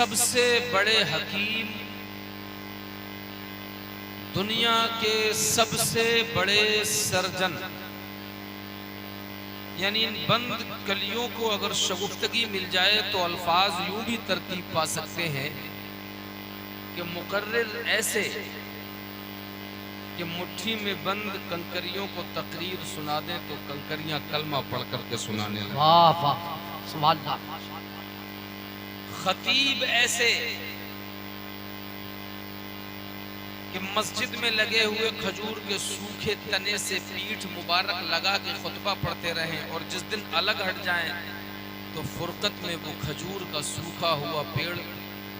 सबसे बड़े हकीम, दुनिया के सबसे बड़े सर्जन, यानी इन बंद कलियों को अगर शगुफ्तगी मिल जाए तो अल्फाज यूं भी तरतीब पा सकते हैं कि मुकर्रिर ऐसे कि मुट्ठी में बंद कंकरियों को तकरीर सुना दें तो कंकरियां कलमा पढ़ करके सुनाने लगे। वाह वाह सुभान अल्लाह। खतीब ऐसे कि मस्जिद में लगे हुए खजूर के सूखे तने से पीठ मुबारक लगा के खुतबा पढ़ते रहें और जिस दिन अलग हट जाएं तो फुरकत में वो खजूर का सूखा हुआ पेड़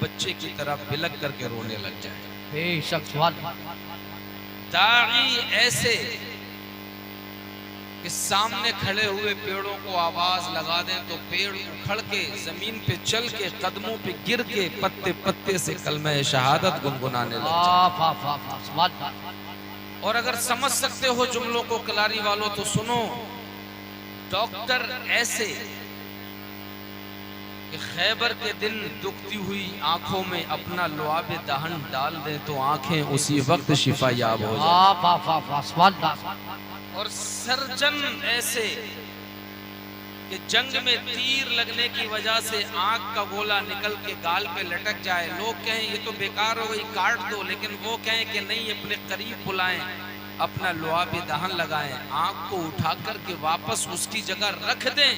बच्चे की तरह बिलक करके रोने लग जाए। बेशक सुभान अल्लाह। दाई ऐसे कि सामने खड़े हुए पेड़ों को आवाज लगा दें तो पेड़ उखड़ के जमीन पे चल के कदमों पे गिर के पत्ते पत्ते से कलमा शहादत गुनगुनाने लग जाए। और अगर समझ सकते हो जुमलों को कलारी वालों तो सुनो। डॉक्टर ऐसे कि खैबर के दिन दुखती हुई आंखों में अपना लुआबे दहन डाल दे तो आंखें उसी वक्त शिफा याब हो जाए। और सर्जन ऐसे कि जंग में तीर लगने की वजह से आंख का गोला निकल के गाल पे लटक जाए, लोग कहें ये तो बेकार हो गई काट दो, लेकिन वो कहें कि नहीं अपने करीब बुलाएं, अपना लुआबे दहन लगाएं, आंख को उठा कर के वापस उसकी जगह रख दें।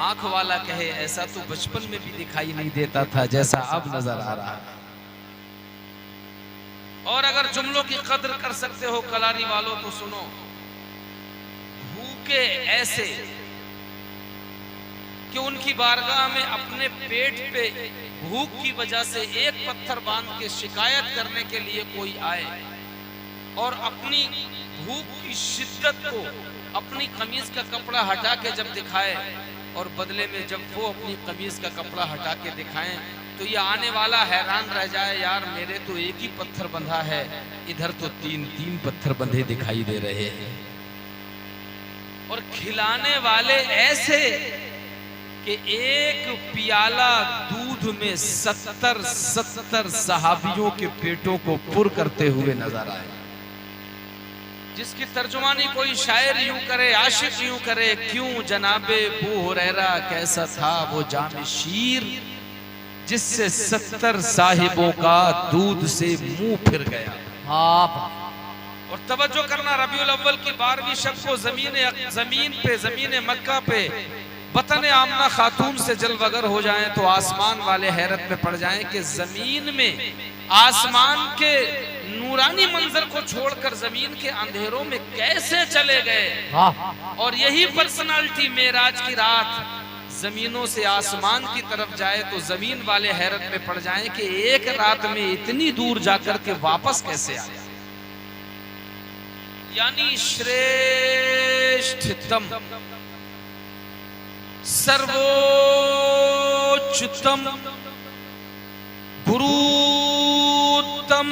आंख वाला कहे ऐसा तो बचपन में भी दिखाई नहीं देता था जैसा अब नजर आ रहा है। और अगर जुमलों की कदर कर सकते हो कलारी वालों तो सुनो। भूखे ऐसे कि उनकी बारगाह में अपने पेट पे भूख की वजह से एक पत्थर बांध के शिकायत करने के लिए कोई आए और अपनी भूख की शिद्दत को अपनी कमीज का कपड़ा हटा के जब दिखाए और बदले में जब वो अपनी कमीज का कपड़ा हटा के दिखाएं तो ये आने वाला हैरान रह जाए, यार मेरे तो एक ही पत्थर बंधा है, इधर तो तीन तीन पत्थर बंधे दिखाई दे रहे हैं। और खिलाने वाले ऐसे कि एक पियाला दूध में 70 सहाबियों के पेटों को पुर करते हुए नजर आए, जिसकी तर्जुमानी कोई शायर यूं करे, आशिक यूं करे, क्यों जनाबे बू हुरैरा कैसा था वो जाम शीर जिससे 70 साहिबों का दूध से मुंह फिर गया। और तवज्जो करना, रबीउल अव्वल की 12वीं शब को जमीन मक्का पे वतन आमना खातून से जलवगर हो जाएं तो आसमान वाले हैरत में पड़ जाएं कि जमीन में आसमान के नूरानी मंजर को छोड़कर जमीन के अंधेरों में कैसे चले गए। और यही पर्सनालिटी मेराज की रात जमीनों से आसमान की तरफ जाए तो जमीन वाले हैरत में पड़ जाएं कि एक रात में इतनी दूर जाकर के वापस कैसे आया। यानी श्रेष्ठतम, सर्वोच्चतम, गुरुतम,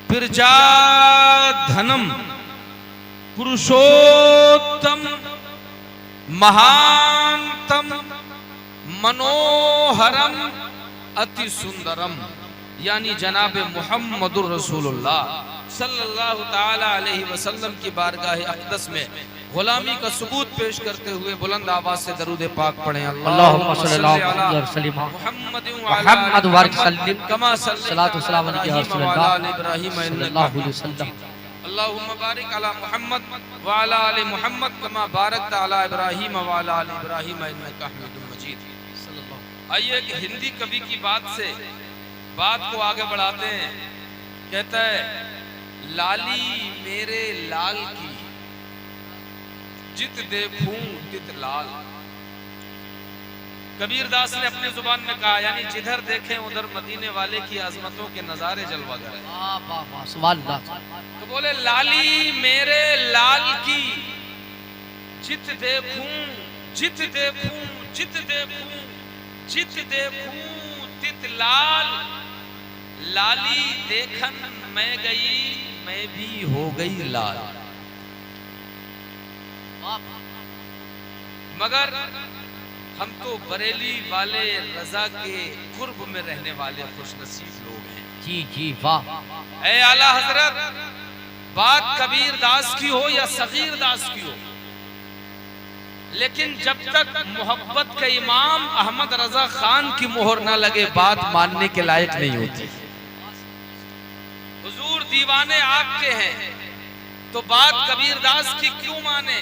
बिरजाधनम, पुरुषोत्तम, महानतम, मनोहरम, अति सुंदरम, यानी जनाबे मुहम्मदुर रसूलुल्लाह सल्लल्लाहु ताला अलैहि वसल्लम की बारगाह अक़दस में गुलामी का सबूत पेश करते हुए बुलंद आवाज से दरूद पाक पढ़ें। अल्लाहुम्मा सल्लि अला मुहम्मदिन व अला मुहम्मद कमा सल्लल्लाहु अलैहि वसल्लम। अल्लाहुम्मा बारिक अला मुहम्मद व अला आलि मुहम्मद कमा बारकत अला इब्राहीम व अला आलि इब्राहीम इन्नका हमीदुम मजीद। आइए एक हिंदी कवि की बात से बात को आगे बढ़ाते हैं। कहता है, लाली मेरे लाल की जित देखूं तित लाल। कबीर दास ने अपनी जुबान में कहा, यानी जिधर देखें उधर मदीने वाले की अजमतों के नजारे जलवागर हैं। तो बोले लाली मेरे लाल की जित देखूं जित देखूं जित देखूं जित देखूं तित लाल। लाली देखन मैं गई मैं भी हो गई लाल। मगर हम तो बरेली वाले रजा के कुर्ब में रहने वाले खुशनसीब लोग हैं। जी जी वाह। ऐ आला हजरत, बात कबीर दास की हो या सगीर दास की हो, लेकिन जब तक मोहब्बत के इमाम अहमद रजा खान की मोहर ना लगे, बात मानने के लायक नहीं होती। हुजूर दीवाने आपके हैं तो बात कबीर दास की क्यों माने?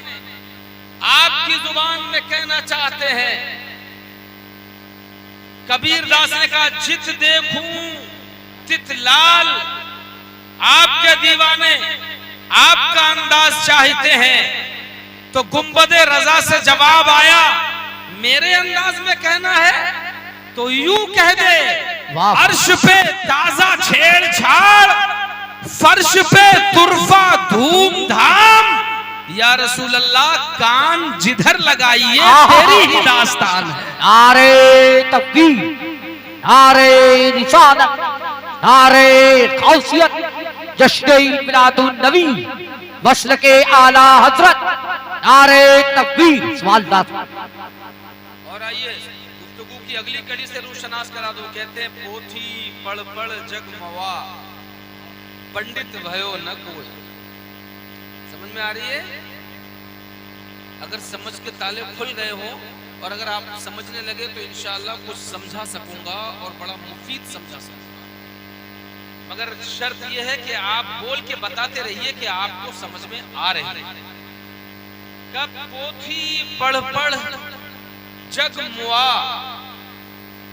आपकी जुबान में कहना चाहते हैं। कबीर दास ने कहा, जित देखूं तित लाल, आपके दीवाने आपका अंदाज चाहते हैं। तो गुंबदे रजा से जवाब आया, मेरे अंदाज में कहना है तो यूं कह दे, अर्श पे ताजा छेड़छाड़, फर्श पे तुरफा धूमधाम, या रसूल अल्लाह कान जिधर लगाइए तेरी ही दास्तान है। नारे तकबीर, नारे रिसालत, नारे गौसियत, जश्न मिलादुन नबी, वस्ल के आला हजरत, नारे तकबीर। सवाल और आइए गुफ्तगू की अगली कड़ी से रूशनास करा दो। कहते हैं, पोथी पढ़ पढ़ जग मवा, पंडित भयो न कोई। समझ में आ रही है? अगर समझ के ताले खुल गए हो और अगर आप समझने लगे तो इंशाअल्लाह कुछ समझा सकूंगा और बड़ा मुफीद समझा सकूंगा। मगर शर्त यह है कि आप बोल के बताते रहिए कि आपको समझ में आ रही है। कब पोथी पढ़ पढ़ जग मुआ,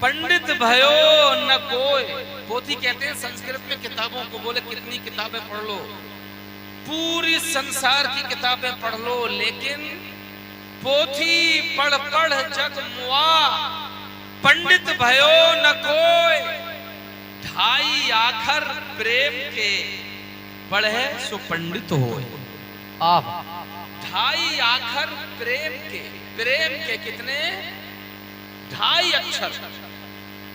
पंडित भयो न कोई। पोथी कहते हैं संस्कृत में किताबों को, बोले कितनी किताबें पढ़ लो, पूरी संसार की किताबें पढ़ लो, लेकिन पोथी पढ़ पढ़ जग मुआ, पंडित भयो न कोई। ढाई आखर प्रेम के, पढ़े सो पंडित होए। ढाई आखर प्रेम के कितने? ढाई अक्षर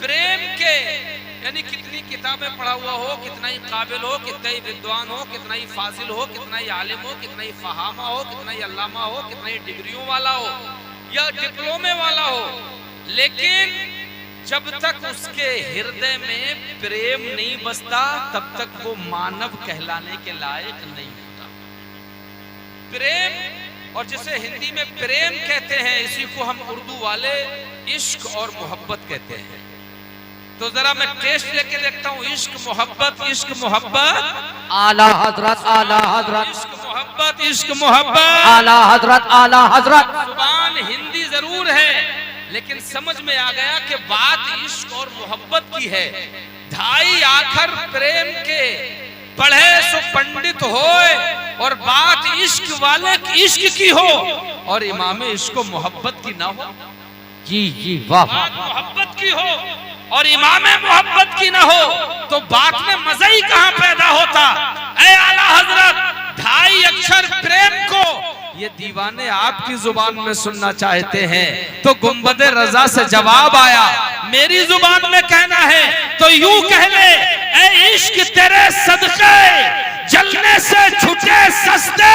प्रेम के, यानी कितनी किताबें पढ़ा हुआ हो, कितना ही काबिल हो, कितना ही विद्वान हो, कितना ही फाजिल हो, कितना ही आलिम हो, कितना ही फहामा हो, कितना ही अल्लामा हो, कितना ही डिग्रियों वाला हो या डिप्लोमे वाला हो, लेकिन जब तक उसके हृदय में प्रेम नहीं बसता तब तक वो मानव कहलाने के लायक नहीं होता। प्रेम, और जिसे हिंदी में प्रेम कहते हैं, इसी को हम उर्दू वाले इश्क और मोहब्बत कहते हैं। तो जरा मैं टेस्ट लेके देखता हूँ। इश्क मोहब्बत, इश्क मोहब्बत, आला हजरत, आला हजरत, इश्क मोहब्बत, इश्क मोहब्बत, आला हजरत, आला हजरत। जुबान हिंदी जरूर है, लेकिन समझ में आ गया कि बात इश्क और मोहब्बत की है। ढाई आखर प्रेम के, पढ़े सो पंडित होए, और बात इश्क वाले इश्क की हो और इमाम इश्क को मोहब्बत की ना हो। जी जी वाह। बात मोहब्बत की हो और इमाम मोहब्बत की ना हो तो बात में मजा ही कहां पैदा होता। ऐ आला हजरत, ढाई अक्षर प्रेम को ये दीवाने आपकी जुबान में सुनना चाहते हैं, तो गुंबदे रजा से जवाब आया, मेरी जुबान में कहना है तो यूं कह ले, ऐ इश्क तेरे सदके जलने से छुटे सस्ते,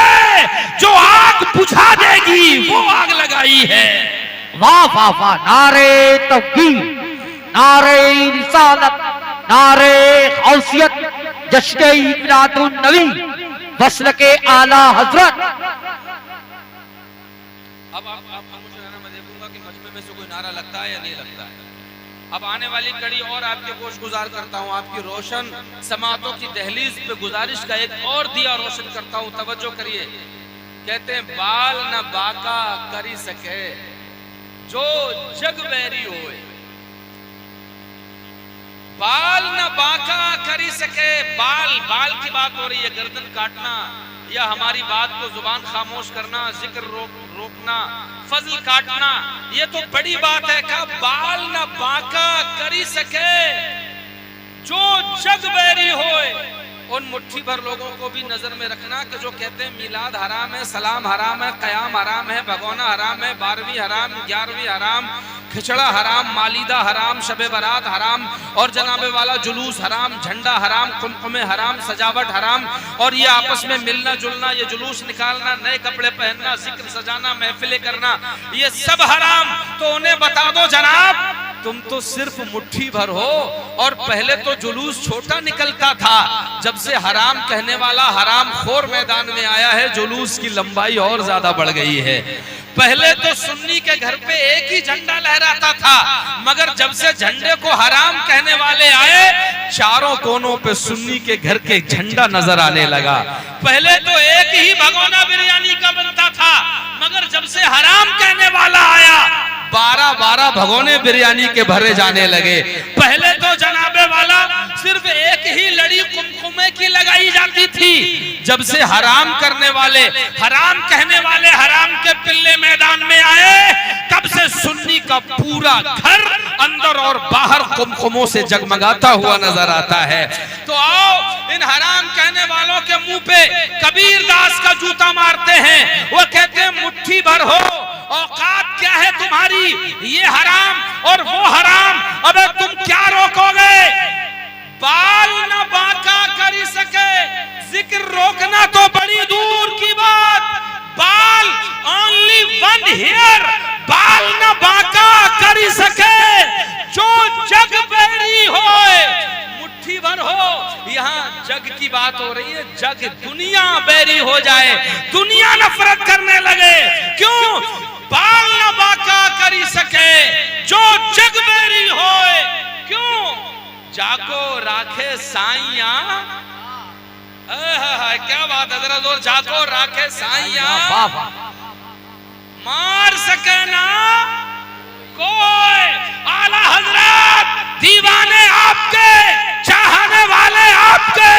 जो आग बुझा देगी वो आग लगाई है। वाह वाह वाह। नारे तकबीर, नारे रिसालत, नारे गौसियत, जश्न मिलादुन नबी, वस्ल के आला हजरत। अब मुझे मैं देखूंगा कि मजमे में से कोई नारा लगता है या नहीं लगता है। अब आने वाली कड़ी और आपके गोश गुजार करता हूँ, आपकी रोशन समातों की दहलीज पे गुजारिश का एक और दिया रोशन करता हूँ, तवज्जो करिए। कहते हैं, बाल न बाका करी सके जो जग बैरी होए। बाल न बाका करी सके, बाल की बात हो रही है, गर्दन काटना या हमारी बात को जुबान खामोश करना, जिक्र रोकना, फजल काटना, ये तो बड़ी बात है। का बाल न बाका करी सके जो जग बैरी होए। उन मुट्ठी भर लोगों को भी नजर में रखना कि जो कहते हैं मिलाद हराम है, सलाम हराम है, कयाम हराम है, भगोना हराम है, 12वीं हराम, 11वीं हराम, खिचड़ा हराम, मालीदा हराम, शबे बारात हराम, और जनाबे वाला जुलूस हराम, झंडा हराम, कुमकुमे हराम, सजावट हराम, और ये आपस में मिलना जुलना, ये जुलूस निकालना, नए कपड़े पहनना, जिक्र सजाना, महफिलें करना, ये सब हराम। तो उन्हें बता दो जनाब, तुम तो सिर्फ मुट्ठी भर हो, और पहले तो जुलूस छोटा निकलता था, जब से हराम कहने वाला हराम खोर मैदान में आया है, जुलूस की लंबाई और ज्यादा बढ़ गई है। पहले तो सुन्नी के घर पे एक ही झंडा लहराता था, मगर जब से झंडे को हराम कहने वाले आए, चारों कोनों पे सुन्नी के घर के झंडा नजर आने लगा। पहले तो एक ही भगोना बिरयानी का बनता था, मगर जब से हराम कहने वाला आया, 12-12 भगोने बिरयानी के भरे जाने लगे। पहले तो जनाबे वाला सिर्फ एक ही लड़ी कुमकुमे की लगाई जाती थी, जब से हराम करने वाले, हराम कहने वाले हराम के पिल्ले मैदान में आए, तब से सुन्नी का पूरा घर अंदर और बाहर कुमकुमों से जगमगाता हुआ नजर आता है। तो आओ इन हराम कहने वालों के मुंह पे कबीर दास का जूता मारते हैं। वो कहते हैं मुट्ठी भर हो, औकात क्या है तुम्हारी, ये हराम और वो हराम, अबे तुम क्या रोकोगे। बाल न बांका कर सके, जिक्र रोकना तो बड़ी दूर की बात, बाल ओनली वन हियर, बाल न बांका कर सके, जो जग बैरी होए मुट्ठी भर हो। यहाँ जग की बात हो रही है, जग दुनिया बैरी हो जाए, दुनिया नफरत करने लगे, क्यों, बाल न बांका कर सके, जो जग बैरी होए, क्यों, जाको राखे साइया, क्या बात है, जरा जोर, जाको राखे साइया, मार सके ना कोई। आला हजरत दीवाने आपके, चाहने वाले आपके,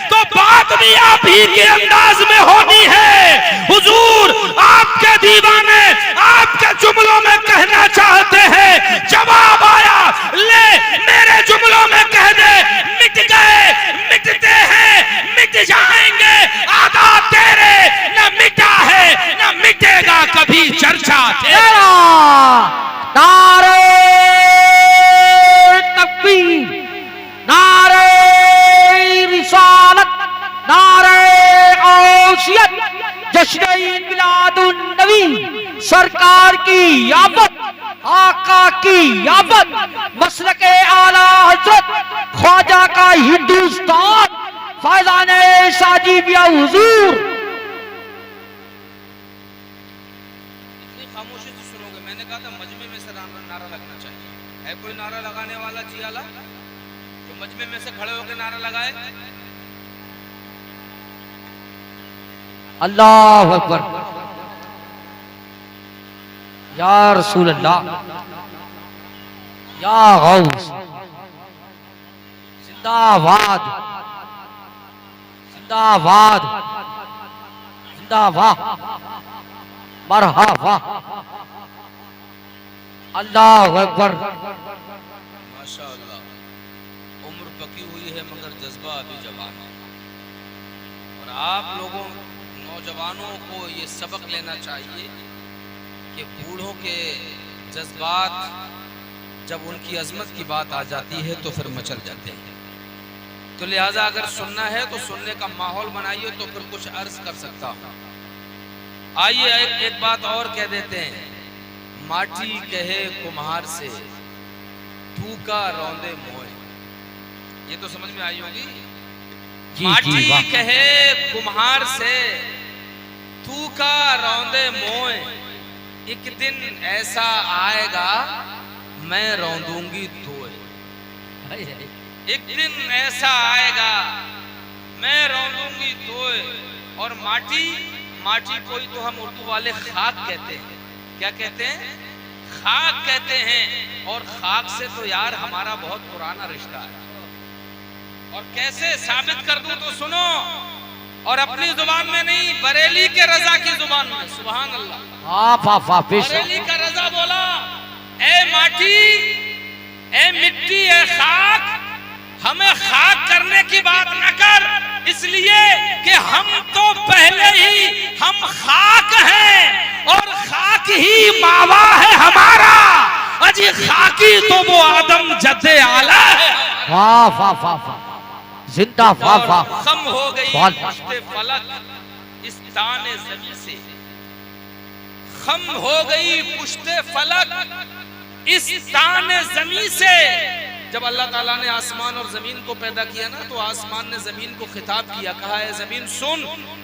तो बात भी आप ही के अंदाज में होनी है। हुजूर आपके दीवाने आपके जुमलों में कहना चाहते हैं, जवाब आया, ले मेरे जुमलों में कह दे, मिट गए, मिटते हैं, मिट जाएंगे, आधा तेरे, न मिटा है न मिटेगा कभी चर्चा तेरा। नारे तकबीर, नारे रिसालत, नारे गौसियत, जश्न मिलादुन नबी, सरकार की याबत, आका की याबत, मसलके आला हजरत ख्वाजा का हिंदुस्तान, फैजाने साजिबिया हुजूर। खामोशी से सुनोगे, मैंने कहा था मजमे में से नारा लगना चाहिए। है कोई नारा लगाने वाला जियाला जो मजमे में से खड़े होकर नारा लगाए। अल्लाह अकबर, या रसूल अल्लाह, या गौस, जिंदाबाद, जिंदाबाद, जिंदाबाद, मरहबा, अल्लाह अकबर। माशाअल्लाह, उम्र पकी हुई है मगर जज्बा अभी जवान है, और आप लोगों नौजवानों को ये सबक लेना चाहिए कि बूढ़ों के जज्बात जब उनकी अजमत की बात आ जाती है तो फिर मचल जाते हैं। तो लिहाजा अगर सुनना है तो सुनने का माहौल बनाइए, तो फिर कुछ अर्ज कर सकता हूँ। आइए एक बात और कह देते हैं, माटी कहे कुम्हार से, तू का रौंदे मोए। ये तो समझ में आई होगी। माटी कहे कुम्हार से, तू का रौंदे मोए, एक दिन ऐसा आएगा मैं रौंदूंगी तोए। एक दिन ऐसा आएगा मैं रौंदूंगी तोए। और माटी, माटी को ही तो हम उर्दू वाले खाक कहते हैं। क्या कहते हैं? खाक कहते हैं। और खाक से तो यार हमारा बहुत पुराना रिश्ता है। और कैसे साबित कर दूं तो सुनो, और अपनी जुबान में नहीं, बरेली के रजा की जुबान में। सुभान अल्लाह। बरेली का रजा बोला, ए माटी, ए मिट्टी, ए खाक, हमें खाक करने की बात न कर, इसलिए कि हम तो पहले ही हम खाक हैं और खाक ही मावा है हमारा। अजी खाकी तो वो आदम जद्दे आला है। वाह वाह वाह वाह, जिंदा वाह वाह। खम हो गई पुश्ते फलक इस ताने ज़मीं से, खम हो गई पुश्ते फलक इस ताने ज़मीं से। जब अल्लाह ताला ने आसमान और ज़मीन को पैदा किया ना, तो आसमान ने ज़मीन को खिताब किया, कहा है ज़मीन सुन,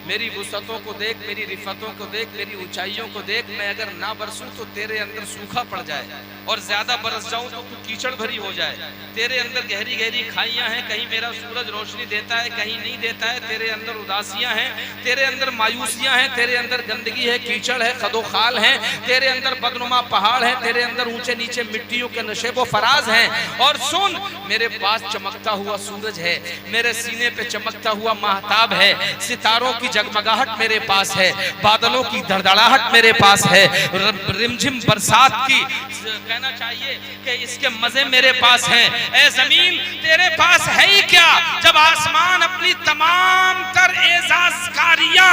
मेरी वुसअतों को देख, मेरी रिफ़तों को देख, मेरी ऊंचाइयों को देख। मैं अगर ना बरसूं तो तेरे अंदर सूखा पड़ जाए, और ज्यादा बरस जाऊं तो तू कीचड़ भरी हो जाए। तेरे अंदर गहरी गहरी खाइयां हैं, कहीं मेरा सूरज रोशनी देता है, कहीं नहीं देता है। तेरे अंदर उदासियां हैं, तेरे अंदर मायूसियां हैं, तेरे अंदर गंदगी है, कीचड़ है, खदोखाल है, तेरे अंदर बदनुमा पहाड़ है, तेरे अंदर ऊंचे नीचे मिट्टियों के नशेबो फराज हैं। और सुन, मेरे पास चमकता हुआ सूरज है, मेरे सीने पे चमकता हुआ महताब है, सितारों की जगमगाहट मेरे पास है, बादलों की धड़धड़ाहट मेरे पास है, रिमझिम बरसात की कहना चाहिए कि इसके मजे मेरे पास हैं। ए जमीन, तेरे पास है ही क्या? जब आसमान अपनी तमाम तर एजाजकारियां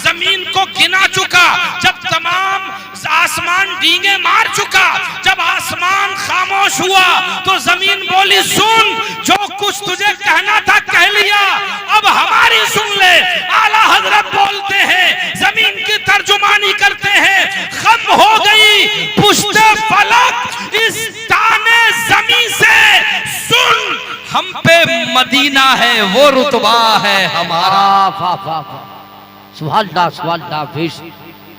जमीन को गिना चुका, जब तमाम आसमान डींगे मार चुका, जब आसमान खामोश हुआ, तो जमीन बोली सुन, जो कुछ तुझे कहना था कह लिया, अब हमारी सुन ले। आला हजरत बोलते हैं, जमीन की तर्जुमानी करते हैं, खम हो गई पुश्ते फलक इस ताने ज़मीं से, सुन हम पे मदीना है, वो रुतबा है हमारा। वाह वाह वाह, सुभान अल्लाह सुभान अल्लाह। फिर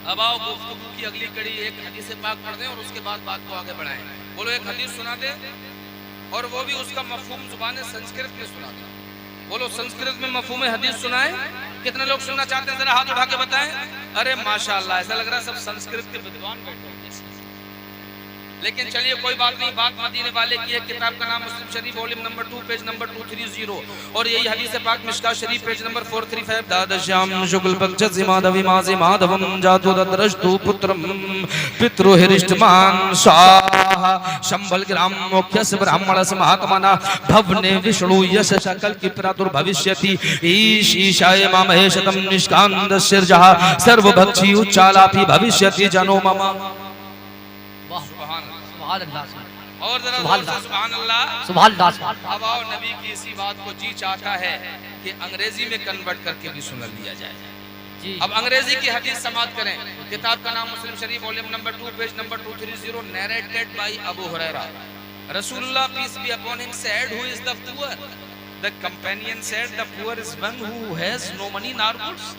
अब आओ गुफ्तगू की अगली कड़ी, एक हदीस पाक पढ़ दें और उसके बाद बात को आगे बढ़ाएं। बोलो एक हदीस सुना दे, और वो भी उसका मफहूम जुबान संस्कृत में सुना दे। बोलो संस्कृत में मफहूम हदीस सुनाए। कितने लोग सुनना चाहते हैं, जरा हाथ उठा के बताएं। अरे माशाअल्लाह, ऐसा लग रहा है सब संस्कृत के विद्वान बैठे हैं। लेकिन चलिए कोई बात नहीं, बात मदीने वाले की है। किताब का नाम Muslim Sharif volume number 2 page number 230, और यही हदीस पाक मिशका शरीफ पेज नंबर 435। दादश्याम शुक्ल पक्ष माधवी माजी माधवम जातु दद्रष्टु पुत्रम पितृहिरिष्टमान शाह शंभल ग्राम मुख्यस ब्राह्मणस महात्मना भवने विष्णु यश शकल की प्रादुर्भविष्यति ईश ईशाय मामहेशतम निष्कांदस्यर्जः सर्वभक्षी उच्चालापि भविष्यति जनो मम। और जरा सुभान अल्लाह सुभान अल्लाह। अब आओ नबी की इसी बात को जी चाहता है कि अंग्रेजी में कन्वर्ट करके भी सुन लिया जाए जी। अब अंग्रेजी की हदीस समाप्त करें। किताब का नाम Muslim Sharif volume number 2 page number 230, narrated by Abu Huraira. रसूलुल्लाह peace be upon him said, who is the poor? The companion said, the poor is one who has no money nor goods.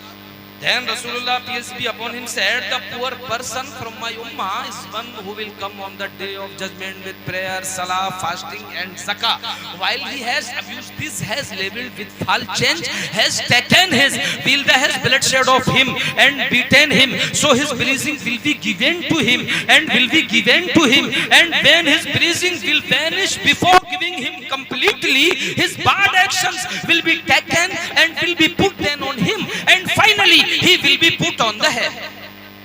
Then Rasulullah peace be upon him said, the poor person from my ummah is one who will come on the day of judgment with prayer, salah, fasting and zakah. While he has abused this, has labeled with foul change, has taken his wilda, has bloodshed of him and beaten him, so his blessing will be given to him and will be given to him, and when his blessing will vanish before giving him completely, his bad actions will be taken and will be put then on him, and finally he will be put on the head.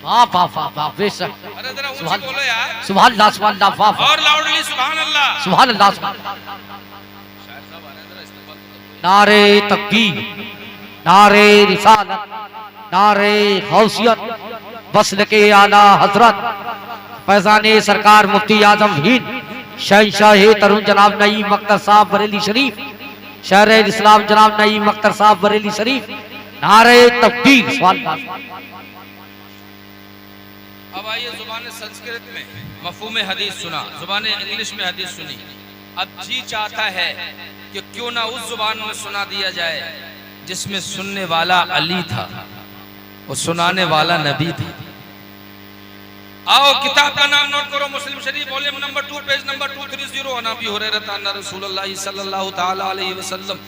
वाह वाह वाह वाह, बेशक। अरे जरा ऊंची बोलो यार, सुभान अल्लाह सुभान अल्लाह। वाह, और लाउडली सुभान अल्लाह सुभान अल्लाह सुभान अल्लाह। नारे तकबीर, नारे रिसालत, नारे गौसियत, वस्ल के आला हजरत फैजाने सरकार मुफ्ती आजम हिंद शहंशाह तरुण जनाब नईम अख्तर साहब बरेली शरीफ, शहर इस्लाम जनाब नईम अख्तर साहब बरेली शरीफ, नारे तकबीर। अब आइए जुबान संस्कृत में मफहूम हदीस सुना, जुबान इंग्लिश में हदीस सुनी। अब जी चाहता है कि क्यों ना उस जुबान में सुना दिया जाए जिसमें सुनने वाला अली था और सुनाने वाला नबी था। आओ किताब का नाम नोट करो, मुस्लिम Sharif volume number 2 page number 230, अन अबी हुरैरा अन्ना रसूलुल्लाह सल्लल्लाहु तआला अलैहि वसल्लम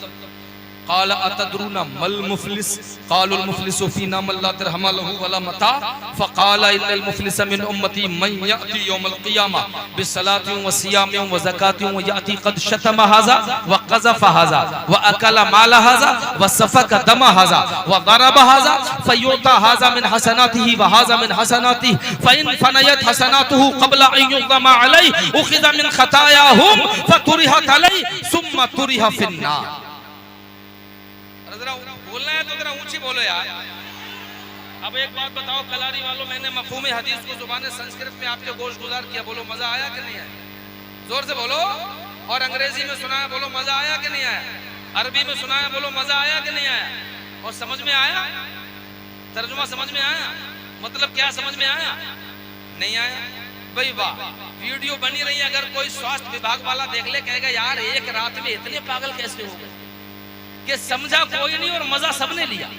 क़ाल अतदरूना मल मुफलिस? क़ालुल मुफलिसु फ़ीना मन ला दिरहम लहु वला मता। फ़क़ाल इन्नल मुफलिस मिन उम्मती मन याती यौमल क़ियामा बिस्सलाति व सियामि व ज़काति व याती क़द शतम हाज़ा व क़ज़फ़ हाज़ा व अकल माल हाज़ा व सफ़क दम हाज़ा व ज़रब हाज़ा फ़युता हाज़ा मिन हसनातिही व हाज़ा मिन हसनातिही फ़इन फ़नयत हसनातुहु क़ब्ल अन युक़दम अलैहि उख़िज़ मिन ख़तायाहुम फ़तुरिहत अलैहि सुम्मा तुरिह फ़िन्नार। बोलना है तो जरा ऊंची बोलो यार। अब एक बात बताओ कलारी वालों, मैंने मफहूम हदीस को जुबान संस्कृत में आपके गोश गुजार किया, बोलो मजा आया कि नहीं आया? जोर से बोलो। और अंग्रेजी में सुनाया, बोलो मजा आया कि नहीं आया? अरबी में सुनाया, बोलो मजा आया कि नहीं आया? और समझ में आया? तर्जुमा समझ में आया? मतलब क्या समझ में आया? नहीं आया? भाई वाह, वीडियो बनी रही है, अगर कोई स्वास्थ्य विभाग वाला देख ले कहेगा यार एक रात में इतने पागल कैसे हो गए कि समझा कोई नहीं और मजा सबने लिया।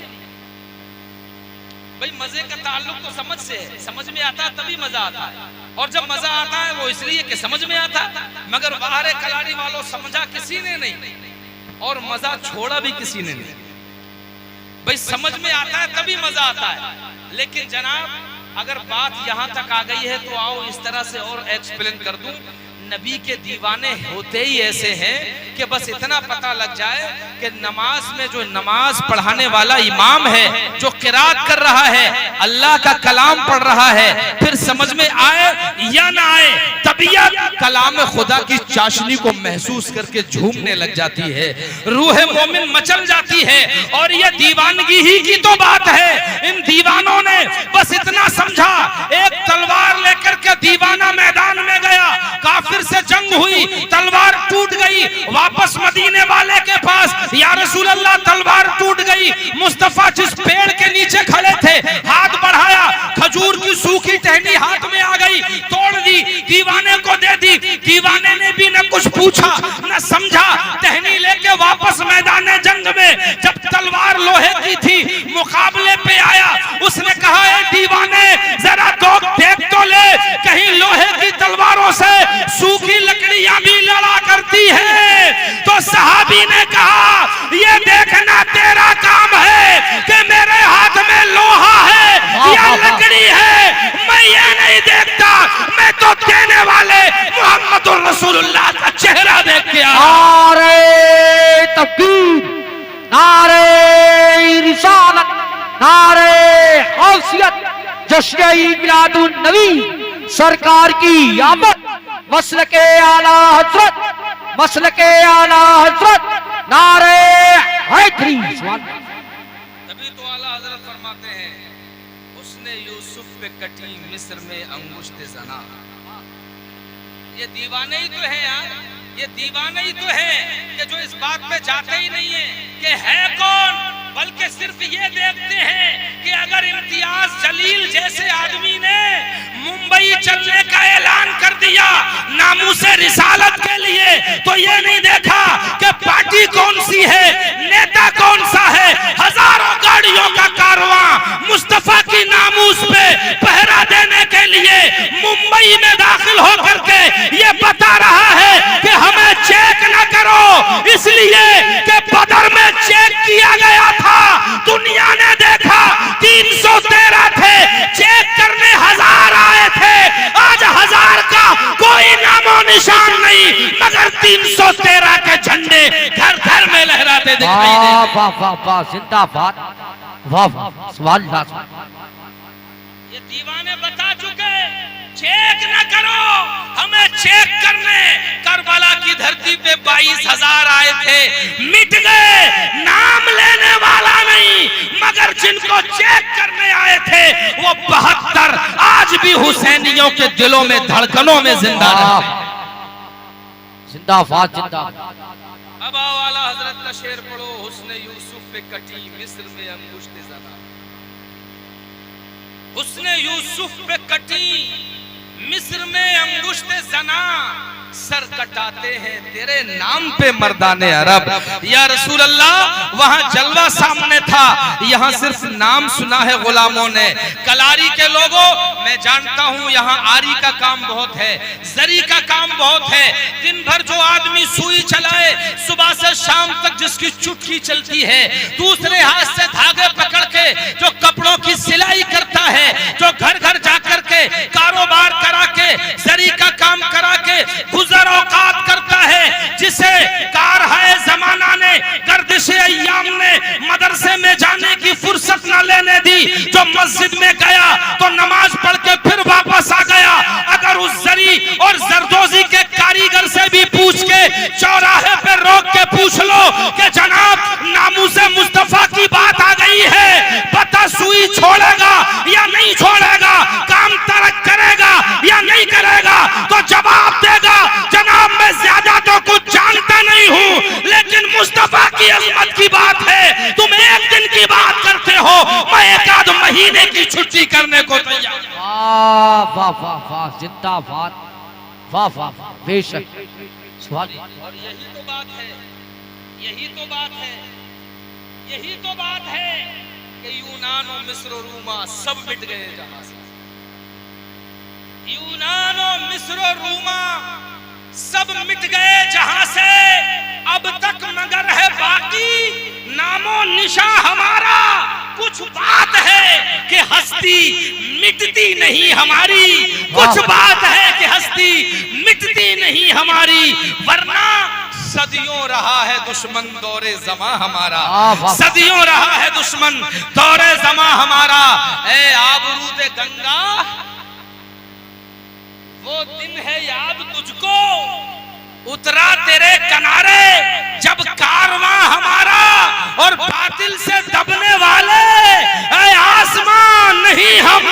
भाई मजे का ताल्लुक तो समझ से है, समझ में आता तभी मजा आता है, और जब मजा आता है वो इसलिए कि समझ में आता है। मगर बाहर कलाड़ी वालों समझा किसी ने नहीं और मजा छोड़ा भी किसी ने नहीं। भाई समझ में आता है तभी मजा आता है। लेकिन जनाब अगर बात यहां तक आ गई है तो आओ इस तरह से और एक्सप्लेन कर दूं। नबी के दीवाने होते ही ऐसे हैं कि बस इतना पता लग जाए कि नमाज में जो नमाज पढ़ाने वाला इमाम है, जो किरात कर रहा है, अल्लाह का कलाम पढ़ रहा है, फिर समझ में आए या ना आए, तबीयत कलाम खुदा की चाशनी को महसूस करके झूमने लग जाती है, रूह मोमिन मचल जाती है। और ये दीवानगी ही की तो बात है। इन दीवानों ने बस इतना समझा, एक तलवार लेकर के दीवाना मैदान में गया, काफिर से जंग हुई, तलवार टूट गई, वापस मदीने वाले के पास, या रसूल अल्लाह तलवार टूट गई। मुस्तफा जिस पेड़ के नीचे खड़े थे, हाथ बढ़ाया, खजूर की सूखी टहनी हाथ में आ गई, तोड़ दी, दीवाने को दे दी। दीवाने ने भी न कुछ पूछा न समझा, टहनी लेके वापस मैदान जंग में, जब तलवार लोहे की थी, मुकाबले पे आया, उसने कहा ए दीवाने जरा देख तो ले, कहीं लोहे की तलवारों से सूखी लकड़ियां भी लड़ा करती है। तो सहाबी ने कहा ये देखना तेरा काम है कि मेरे हाथ में लोहा है या लकड़ी है, मैं ये नहीं देखता, मैं तो देने वाले मोहम्मदुर रसूलुल्लाह का चेहरा देख के आया। नारे तकबीर, नारे रिसालत, नारे गौसियत, जश्न मिलादुन नबी सरकार की आमद, मसल के आला हजरत, मसल के आला हजरत, नारे हैदरी। तभी तो आला हजरत फरमाते हैं उसने यूसुफ पे कटी मिस्र में अंगुष्ठ जना। ये दीवाने ही तो है यार, ये दीवाने ही तो है कि जो इस बात पे जाते ही नहीं है कि है कौन, बल्कि सिर्फ ये देखते हैं कि अगर इम्तियाज जलील जैसे आदमी ने मुंबई चलने का ऐलान कर दिया नामूसे रिसालत के लिए, तो ये नहीं देखा कि पार्टी कौन सी है, नेता कौन सा है। हजारों गाड़ियों का कारवां मुस्तफा की नामूस पे पहरा देने के लिए मुंबई में दाखिल होकर के ये बता रहा है कि हमें चेक न करो, इसलिए कि बदर में चेक किया गया था, दुनिया ने देखा 313 थे, चेक करने 1000 आए थे, आज 1000 का कोई नामो निशान नहीं, मगर 313 के झंडे घर घर में लहराते दिखाई दे। वाह वाह वाह, जिंदाबाद, वाह वाह, सवाल ये दीवाने बता चुके, चेक न करो, हमें चेक करने। करबला की धरती पे 22,000 आए थे, मिट गए, नाम लेने वाला नहीं, मगर जिनको चेक करने आए थे वो 72 आज भी हुसैनियों के दिलों में, धड़कनों में जिंदा रहते हैं। जिंदाबाद, जिंदाबाद। अब आओ आला हजरत का शेर पढ़ो, हुस्ने यूसुफ पे कटी मिस्र में अंगुष्ठ जना। हुस्ने यूसुफ पे कटी मिस्र में अंगुष्ठ जना, सर कटाते हैं तेरे नाम पे मर्दाने अरब। या रसूल अल्लाह वहां जलवा सामने था, यहाँ सिर्फ नाम सुना है गुलामों ने। कलारी के लोगों, मैं जानता हूँ यहाँ आरी का काम बहुत है, जरी का काम बहुत है। दिन भर जो आदमी सुई चलाए, सुबह से शाम तक जिसकी चुटकी चलती है, दूसरे हाथ से धागे पकड़ के जो कपड़ों की सिलाई करता है, जो घर घर जाकर के कारोबार करा के, जरी का काम करा के गुजर औकात करता है, जिसे कार है जमाना ने, गर्दिश अय्याम ने मदरसे में जाने की फुर्सत न लेने दी, जो मस्जिद में गया तो नमाज पढ़ के फिर वापस आ गया। अगर उस जरी और जरदोजी के कारीगर से भी पूछ के चौराहे पे रोक के पूछ लो कि जनाब नामूसे मुस्तफा की बात आ गई है, पता सुई छोड़ेगा महीने की छुट्टी करने को तैयार। वाह वाह वाह वाह, जिंदाबाद, वाह वाह वाह, बेशक। और यही तो बात है, यही तो बात है, यही तो बात है कि यूनान और मिस्र और रूमा सब मिट गए जहां से। यूनान और मिस्र और रूमा सब मिट गए जहां से। अब तक मगर है बाकी नामो निशा हमारा। कुछ बात है कि हस्ती मिटती नहीं हमारी, कुछ बात है कि हस्ती मिटती नहीं हमारी, वरना सदियों रहा है दुश्मन दौरे जमा हमारा, सदियों रहा है दुश्मन दौरे जमा हमारा। ए आबरूद गंगा, वो दिन है याद तुझको उतरा तेरे किनारे, जब कारवां हमारा और बातिल से दबने वाले ऐ आसमान नहीं हम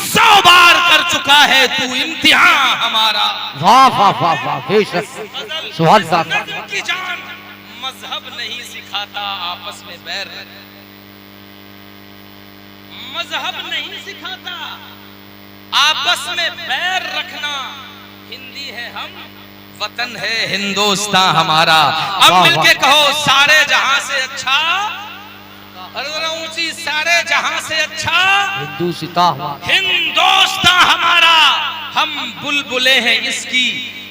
100 बार कर चुका है तू इम्तिहान हमारा। वाह वाह वाह वाह, बेशक। सुभान साहब की जान मजहब नहीं सिखाता आपस में बैर, मजहब नहीं सिखाता आपस में बैर रखना। हिंदी है हम, वतन है हिंदुस्तान हमारा। अब मिलके कहो सारे जहां से अच्छा, ऊंची, सारे जहां से अच्छा हिंदुस्तान हमारा। हम बुलबुले हैं इसकी,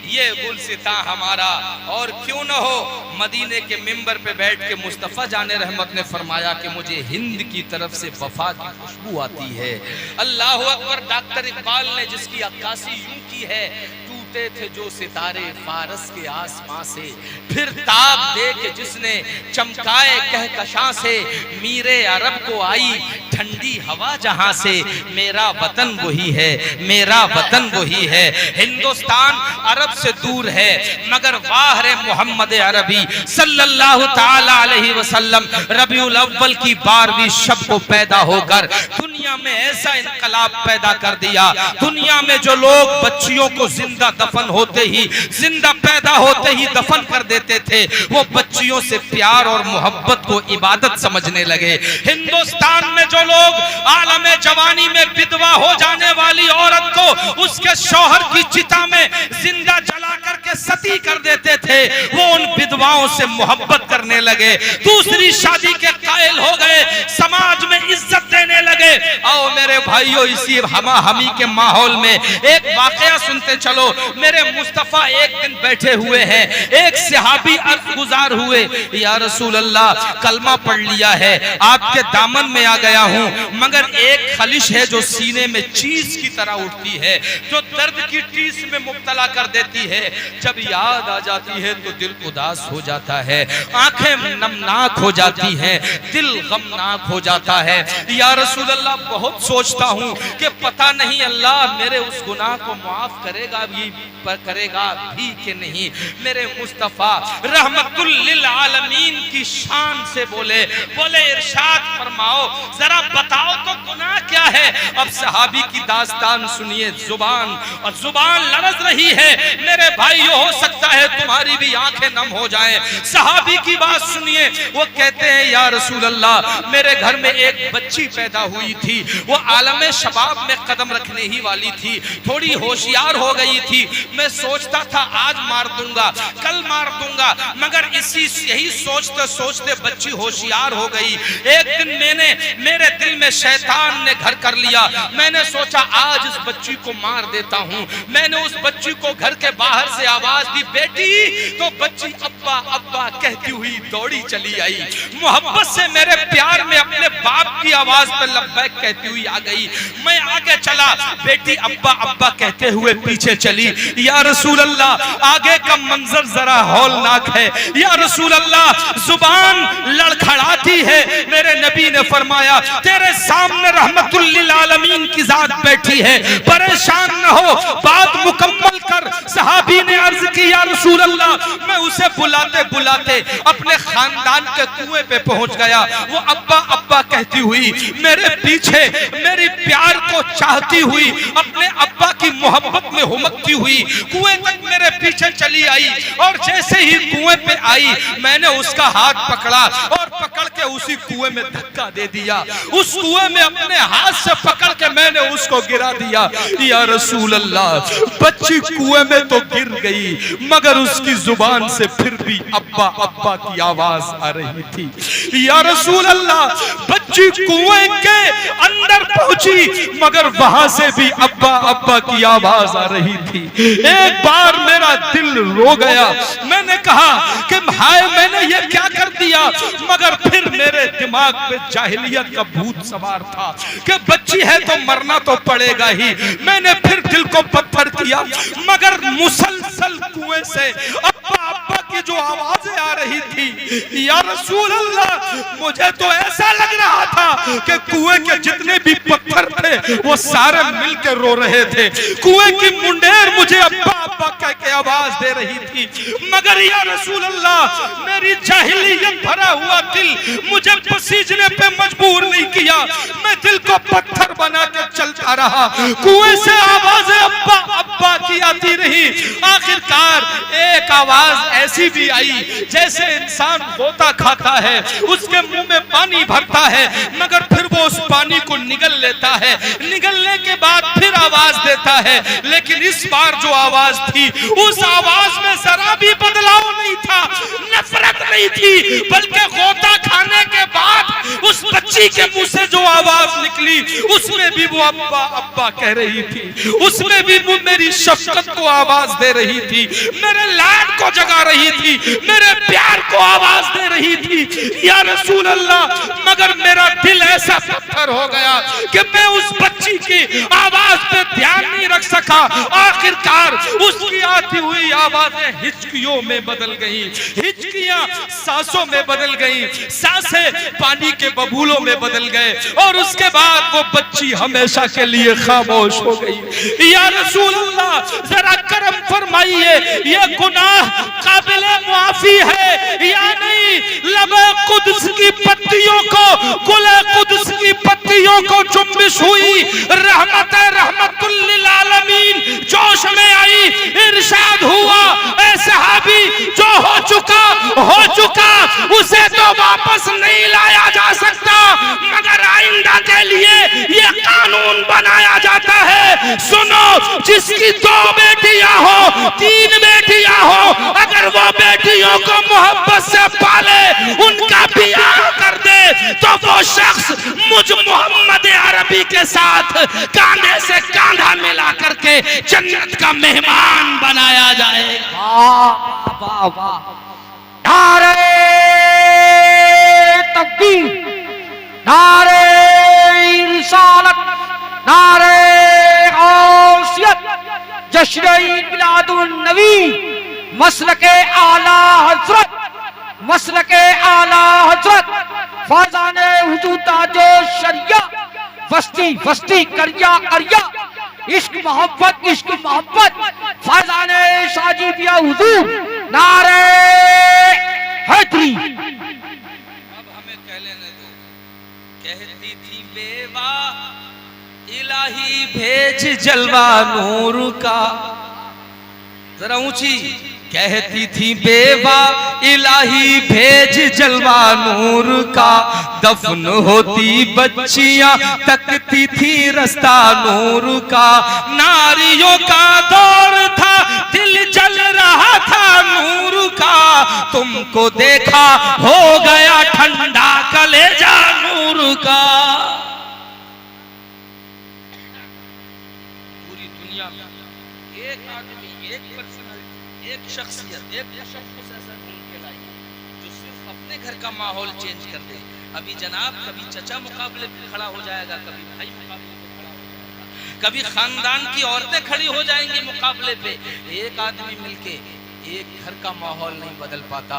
ये गुलसिता हमारा। और क्यों न हो, मदीने के मिंबर पे बैठ के मुस्तफ़ा जाने रहमत ने फरमाया कि मुझे हिंद की तरफ से वफा की खुशबू आती है। अल्लाह अकबर। डॉक्टर इकबाल ने जिसकी अक्कासी यूं की है, टूटे थे जो सितारे फारस के आसमां से, फिर ताब दे के जिसने चमकाए कहकशां से, मीरे अरब को आई ठंडी हवा जहां से। मेरा वतन वही है, मेरा वतन वही है। हिंदुस्तान अरब से दूर है, मगर वाह रे मोहम्मद अरबी सल्लल्लाहु ताला अलैहि वसल्लम रबीउल अव्वल की 12वीं शब को पैदा होकर दुनिया में ऐसा इनकलाब पैदा कर दिया। दुनिया में जो लोग बच्चियों को जिंदा दफन होते ही, जिंदा पैदा होते ही दफन कर देते थे, वो बच्चियों से प्यार और मोहब्बत को इबादत समझने लगे। हिंदुस्तान में जो लोग आलमे जवानी में विधवा हो जाने वाली औरत को उसके शौहर की चिता में जिंदा जला करके सती कर देते थे, वो उन विधवाओं से मोहब्बत करने लगे, दूसरी शादी के कायल हो गए, समाज में इज्जत देने लगे। आओ मेरे भाइयों, इसी हमा हमी के माहौल में एक वाकया सुनते चलो। मेरे मुस्तफा एक दिन बैठे हुए हैं, एक सहाबी अर्ज गुजार हुए, या रसूल अल्लाह कलमा पढ़ लिया है, आपके दामन में आ गया हूँ, मगर एक खलिश है जो सीने में चीज की तरह उठती है, जो दर्द की टीस में मुब्तला कर देती है। जब याद आ जाती है तो दिल उदास हो जाता है, आंखें नमनाक हो जाती हैं, दिल गमनाक हो जाता है। या रसूल अल्लाह बहुत सोचता हूँ कि पता नहीं अल्लाह मेरे उस गुनाह को माफ करेगा भी कि नहीं। मेरे मुस्तफा रहमतुल लिल आलमीन की शान से बोले इरशाद फरमाओ, जरा बताओ तो गुनाह क्या है। अब सहाबी की दास्तान सुनिए, जुबान लरज रही है। मेरे भाइयों, हो सकता है तुम्हारी भी आंखें नम हो जाएं। सहाबी की बात सुनिए, वो कहते हैं या रसूल अल्लाह मेरे घर में एक बच्ची पैदा हुई थी, वो आलम शबाब में कदम रखने ही वाली थी, थोड़ी होशियार हो गई थी। मैं सोचता था आज मार दूंगा, कल मार दूंगा, मगर यही सोचते सोचते बच्ची होशियार हो गई। एक दिन मेरे दिल में शैतान ने घर कर लिया। मैंने सोचा आज इस बच्ची को मार देता हूँ। मैंने उस बच्ची को घर के बाहर से आवाज दी, बेटी, तो बच्ची अब्बा अब्बा कहती हुई दौड़ी चली आई। मोहब्बत से मेरे प्यार में अपने बाप की आवाज पर लब्बैक कहती हुई आ गई। मैं आगे चला, बेटी अब्बा अब्बा कहते हुए पीछे चली। या रसूल अल्लाह आगे का मंजर जरा हौलनाक है। या रसूल अल्लाह जुबान लड़खड़ाती है। मेरे नबी ने फरमाया तेरे सामने रहमतुल लिल आलमीन की जात बैठी है, परेशान न हो, बात मुकम्मल कर। सहाबी ने अर्ज की या रसूल अल्लाह, मैं उसे बुलाते बुलाते अपने खानदान के कुएं पे पहुंच गया। वो अब्बा अब्बा कहती हुई मेरे पीछे मेरी प्यार को चाहती हुई, अपने अब्बा की मोहब्बत में हुमकती हुई कुएं तक मेरे पीछे चली आई। और जैसे ही कुएं पे आई, मैंने उसका हाथ पकड़ा और पकड़ के के उसी कुएं में धक्का दे दिया, उस कुएं में अपने हाथ से पकड़ के मैंने उसको गिरा दिया। या रसूल अल्लाह, बच्ची कुएं में तो गिर गई मगर उसकी जुबान से फिर भी अब्बा अब्बा की आवाज आ रही थी। या रसूल अल्लाह, बच्ची कुएं के अंदर पहुंची मगर वहां से भी अब्बा अब्बा की आवाज आ रही थी। एक बार मेरा दिल रो गया, मैंने कहा कि हाय मैंने ये क्या कर दिया, मगर फिर मेरे दिमाग पे जाहिलियत का भूत सवार था कि बच्ची है तो मरना तो पड़ेगा ही। मैंने फिर दिल को पत्थर किया मगर मुसलसल कुएं से अब्बा अब्बा की जो आवाजें आ रही थी, या रसूल अल्लाह, मुझे तो ऐसा लग रहा था कि कुएं के जितने भी पत्थर थे वो सारे मिलकर रो रहे थे। कुएं की मुंडेर मुझे अब्बा अब्बा कह के आवाज दे रही थी। मगर या रसूल अल्लाह, मेरी जाहिलियत भरा हुआ दिल मुझे पसीजने पे मजबूर नहीं किया। मैं दिल को पत्थर बना के चलता रहा। कुएं से आवाजें अब्बा अब्बा की आती रही। आखिरकार एक आवाज ऐसी भी आई जैसे इंसान गोता खाता है, उसके मुंह में पानी भरता है मगर फिर वो उस पानी को निगल लेता है, निगलने के बाद फिर आवाज देता है। लेकिन इस बार जो आवाज थी, उस आवाज में जरा भी बदलाव नहीं था, नफरत नहीं थी, बल्कि गोता खाने के बाद उस बच्ची के मुंह से जो आवाज निकली उसमें भी वो अब्बा अब्बा कह रही थी, उसमें भी वो मेरी शफकत को आवाज दे रही थी, मेरे लाड को जगा रही थी, मेरे प्यार को आवाज दे रही थी। या रसूल अल्लाह, मगर मेरा दिल ऐसा पत्थर हो गया कि मैं उस बच्ची की आवाज पे ध्यान नहीं रख सका। आखिरकार उसकी आती हुई आवाजें हिचकियों में बदल गई, हिचकियां सांसों में बदल गई, सांसें पानी के बबूलों में बदल गए और उसके बाद वो बच्ची हमेशा के लिए खामोश हो गई। या रसूल अल्लाह, जरा करम फरमाइए, ये गुनाह काबिले मुआफी है या नहीं? लबे कुद्स की पत्तियों को, गुले कुद्स की पत्तियों को जुम्बिश हुई, रहमत रहमतुल लिल आलमीन जोश में आई, इरशाद हुआ, ऐ सहाबी जो हो चुका उसे तो वापस नहीं लाया जा सकता, मगर आइंदा के लिए ये कानून बनाया जाता है। सुनो, जिसकी 2 बेटियां हो, 3 बेटियां हो, अगर वो बेटियों को मोहब्बत से पाले, उनका ब्याह कर दे, तो वो शख्स मुझ मोहम्मद अरबी के साथ कांधे से कांधा मिला करके जन्नत का मेहमान बनाया जाएगा। वाह वाह वाह, नारे तकबीर, नारे रिसालत, नारे गौसियत, जश्न ईद मिलादुन नबी, मसलके आला हजरत, मसलके आला हजरत, फैजाने हुजूर ताजो शरिया, वस्ती वस्ती करिया करिया, इश्क मोहब्बत, फैजाने साजिदिया हुजूर, नारे हैदरी। अब हमें कह लेने दो। कहती थी बेवा इलाही भेज जलवा नूर का, जरा ऊंची। कहती थी बेवा इलाही भेज जलवा नूर का, दफन होती बच्चियां तकती थी रास्ता नूर का, नारियों का दौर था दिल जल रहा था नूर का, तुमको देखा हो गया ठंडा कलेजा नूर का। पूरी दुनिया में एक आदमी, एक पर्सनल, एक शख्सियत, एक तशख्खुस ऐसा ढूंढ के लाई जो सिर्फ अपने घर का माहौल चेंज कर दे। अभी जनाब कभी चचा मुकाबले पे खड़ा हो जाएगा, कभी भाई मुकाबले पे खड़ा हो जाएगा, कभी खानदान की औरतें खड़ी हो जाएंगी मुकाबले पे। एक आदमी मिलके एक घर का माहौल नहीं बदल पाता।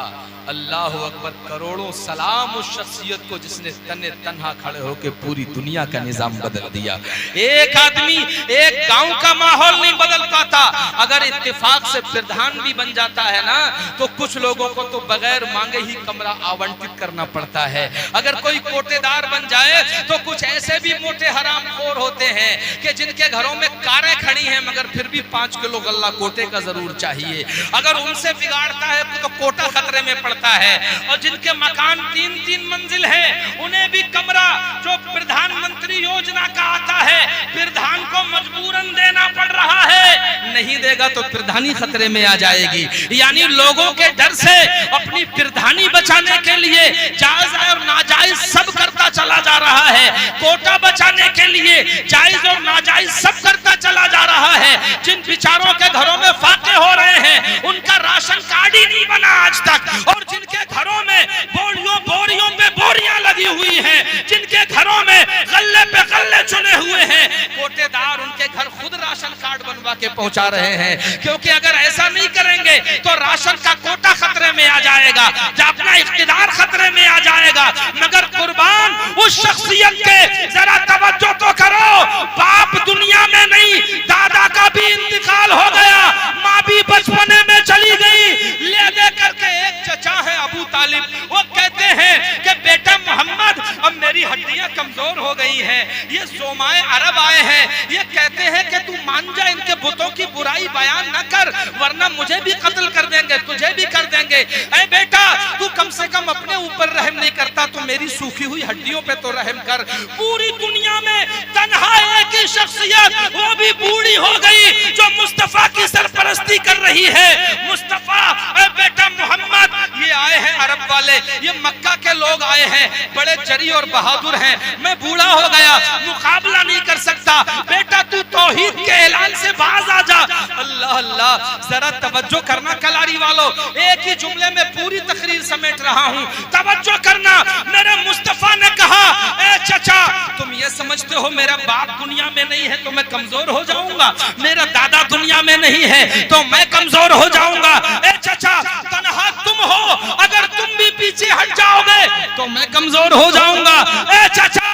अल्लाह अकबर, करोड़ों सलाम उस शख्सियत को जिसने तने तन्हा खड़े होकर पूरी दुनिया का निजाम बदल दिया। एक आदमी एक गांव का माहौल नहीं बदल पाता। अगर इत्तेफाक से प्रधान भी बन जाता है ना, तो कुछ लोगों को तो बगैर मांगे ही कमरा आवंटित करना पड़ता है। अगर कोई कोटेदार बन जाए तो कुछ ऐसे भी मोटे हरामखोर होते हैं कि जिनके घरों में कारें खड़ी हैं मगर फिर भी 5 किलो गल्ला कोटे का जरूर चाहिए। अगर अगर उनसे बिगाड़ता है तो कोटा खतरे में पड़ता है। और जिनके मकान 3-3 मंजिल है उन्हें भी कमरा जो प्रधानमंत्री योजना का आता है प्रधान को मजबूरन देना पड़ रहा है, नहीं देगा तो प्रधानी खतरे में आ जाएगी। यानी लोगों के डर से अपनी प्रधानी बचाने के लिए जायज और नाजायज सब करता चला जा रहा है, कोटा बचाने के लिए जायज और नाजायज सब करता चला जा रहा है। जिन बिचारों के घरों में फाके हो रहे हैं उनका राशन कार्ड ही नहीं बना आज तक, और जिनके घरों में बोरियों पे बोरियां लगी हुई हैं, जिनके घरों में गल्ले पे गल्ले चुने हुए हैं, कोटेदार उनके घर खुद राशन कार्ड बनवा के पहुंचा रहे हैं। क्योंकि अगर ऐसा नहीं करेंगे तो राशन का कोटा खतरे में आ जाएगा, अपना इख्तिदार खतरे में आ जाएगा। मगर कुर्बान उस शख्सियत के जरा तवज्जो तो करो, बाप दुनिया में नहीं, दादा का भी इंतकाल हो गया, माँ भी बचपने में चली गई। ले दे करके एक चचा है अबू तालिब, वो कहते हैं कि बेटा मोहम्मद अब मेरी हड्डियां कमजोर हो गई हैं, ये सोमाए अरब आए हैं, ये कहते हैं कि तू मान जा, इनके बुतों की बुराई बयान न कर वरना मुझे भी कत्ल कर देंगे, तुझे भी कर देंगे। ऐ बेटा तू कम से कम अपने ऊपर रहम नहीं करता तो मेरी सूखी हुई हड्डियों पे तो रहम कर। पूरी दुनिया में तन्हा एक ही शख्सियत, वो भी बूढ़ी हो गई, जो मुस्तफा की सरपरस्ती कर रही है। मुस्तफा ऐ बेटा मोहम्मद, ये आए हैं अरब वाले, ये मक्का के लोग आए हैं, बड़े जरी और बहादुर हैं, मैं बूढ़ा हो गया, मुकाबला नहीं कर सकता, बेटा तू तौहीद के ऐलान से बाज आ जा। अल्लाह अल्लाह, जरा तवज्जो करना कलारी वालों, एक ही जुमले में पूरी तकरीर समेट रहा हूँ, तवज्जो करना। मेरे मुस्तफा ने कहा, ए चचा तुम ये समझते हो मेरा बाप दुनिया में नहीं है तो मैं कमजोर हो जाऊंगा, मेरा दादा दुनिया में नहीं है तो मैं कमजोर हो जाऊंगा। ए चचा तन्हा तुम हो, अगर तुम भी पीछे हट जाओगे तो मैं कमजोर हो जाऊंगा। ए चचा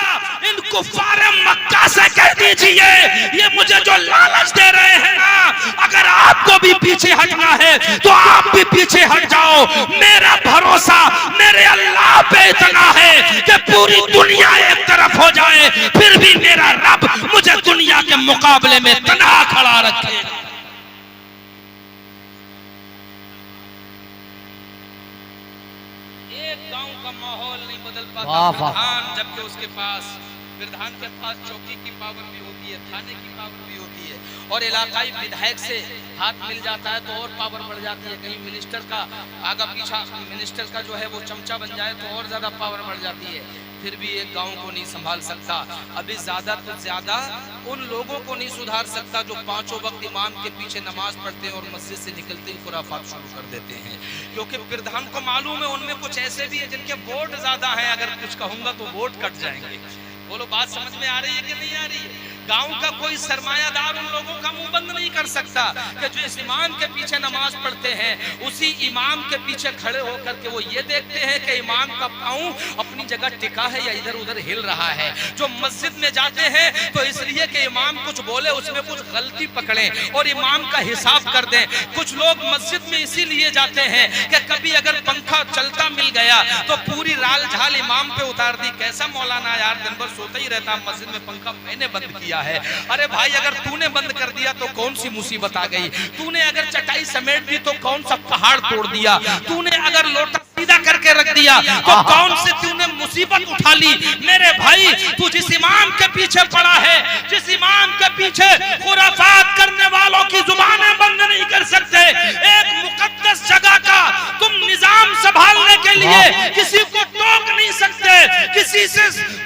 इन कुफ्फारे मक्का से कह दीजिए ये मुझे जो लालच दे रहे हैं ना, अगर आपको भी पीछे हटना है तो आप भी पीछे हट जाओ। मेरा भरोसा मेरे अल्लाह पे इतना है कि पूरी दुनिया एक तरफ हो जाए फिर भी मेरा रब मुझे दुनिया के मुकाबले में तन्हा खड़ा रखे। एक गांव का माहौल नहीं बदल पाता प्रधान, जबकि उसके पास प्रधान के पास चौकी की पावर भी होती है, थाने की पावर भी होती है, और इलाकाई विधायक से हाथ मिल जाता है तो और पावर बढ़ जाती है। कहीं मिनिस्टर का आगा पीछा, मिनिस्टर का जो है वो चमचा बन जाए तो और ज्यादा पावर बढ़ जाती है, फिर भी एक गांव को नहीं संभाल सकता। अभी ज्यादा तो ज्यादा उन लोगों को नहीं सुधार सकता जो पांचों वक्त इमाम के पीछे नमाज पढ़ते हैं और मस्जिद से निकलते ही खुराफात शुरू कर देते हैं। क्योंकि प्रधान को मालूम है उनमें कुछ ऐसे भी है जिनके वोट ज्यादा हैं, अगर कुछ कहूंगा तो वोट कट जाएंगे। बोलो बात समझ में आ रही है कि नहीं आ रही है? गांव का कोई सरमायादार उन लोगों का मुंह बंद नहीं कर सकता कि जो इस इमाम के पीछे नमाज पढ़ते हैं, उसी इमाम के पीछे खड़े होकर के वो ये देखते हैं कि इमाम का पांव अपनी जगह टिका है या इधर उधर हिल रहा है। जो मस्जिद में जाते हैं तो इसलिए कि इमाम कुछ बोले उसमें कुछ गलती पकड़ें और इमाम का हिसाब कर दें। कुछ लोग मस्जिद में इसीलिए जाते हैं कि कभी अगर पंखा चलता मिल गया तो पूरी राल झाल इमाम पे उतार दी, कैसा मौलाना यार दिन भर सोता ही रहता, मस्जिद में पंखा मैंने बंद किया है। अरे भाई अगर तूने बंद कर दिया तो कौन सी मुसीबत आ गई, तूने अगर चटाई समेट दी तो कौन सा पहाड़ तोड़ दिया, तूने अगर लोटा सीधा करके रख दिया तो कौन से तूने मुसीबत उठा ली। मेरे भाई तू जिस इमाम के पीछे पड़ा है, जिस इमाम के पीछे खुराफात करने वालों की जुबानें बंद नहीं कर सकते, एक मुकद्दस जगह का तुम निजाम संभालने के लिए किसी को टोक नहीं सकते,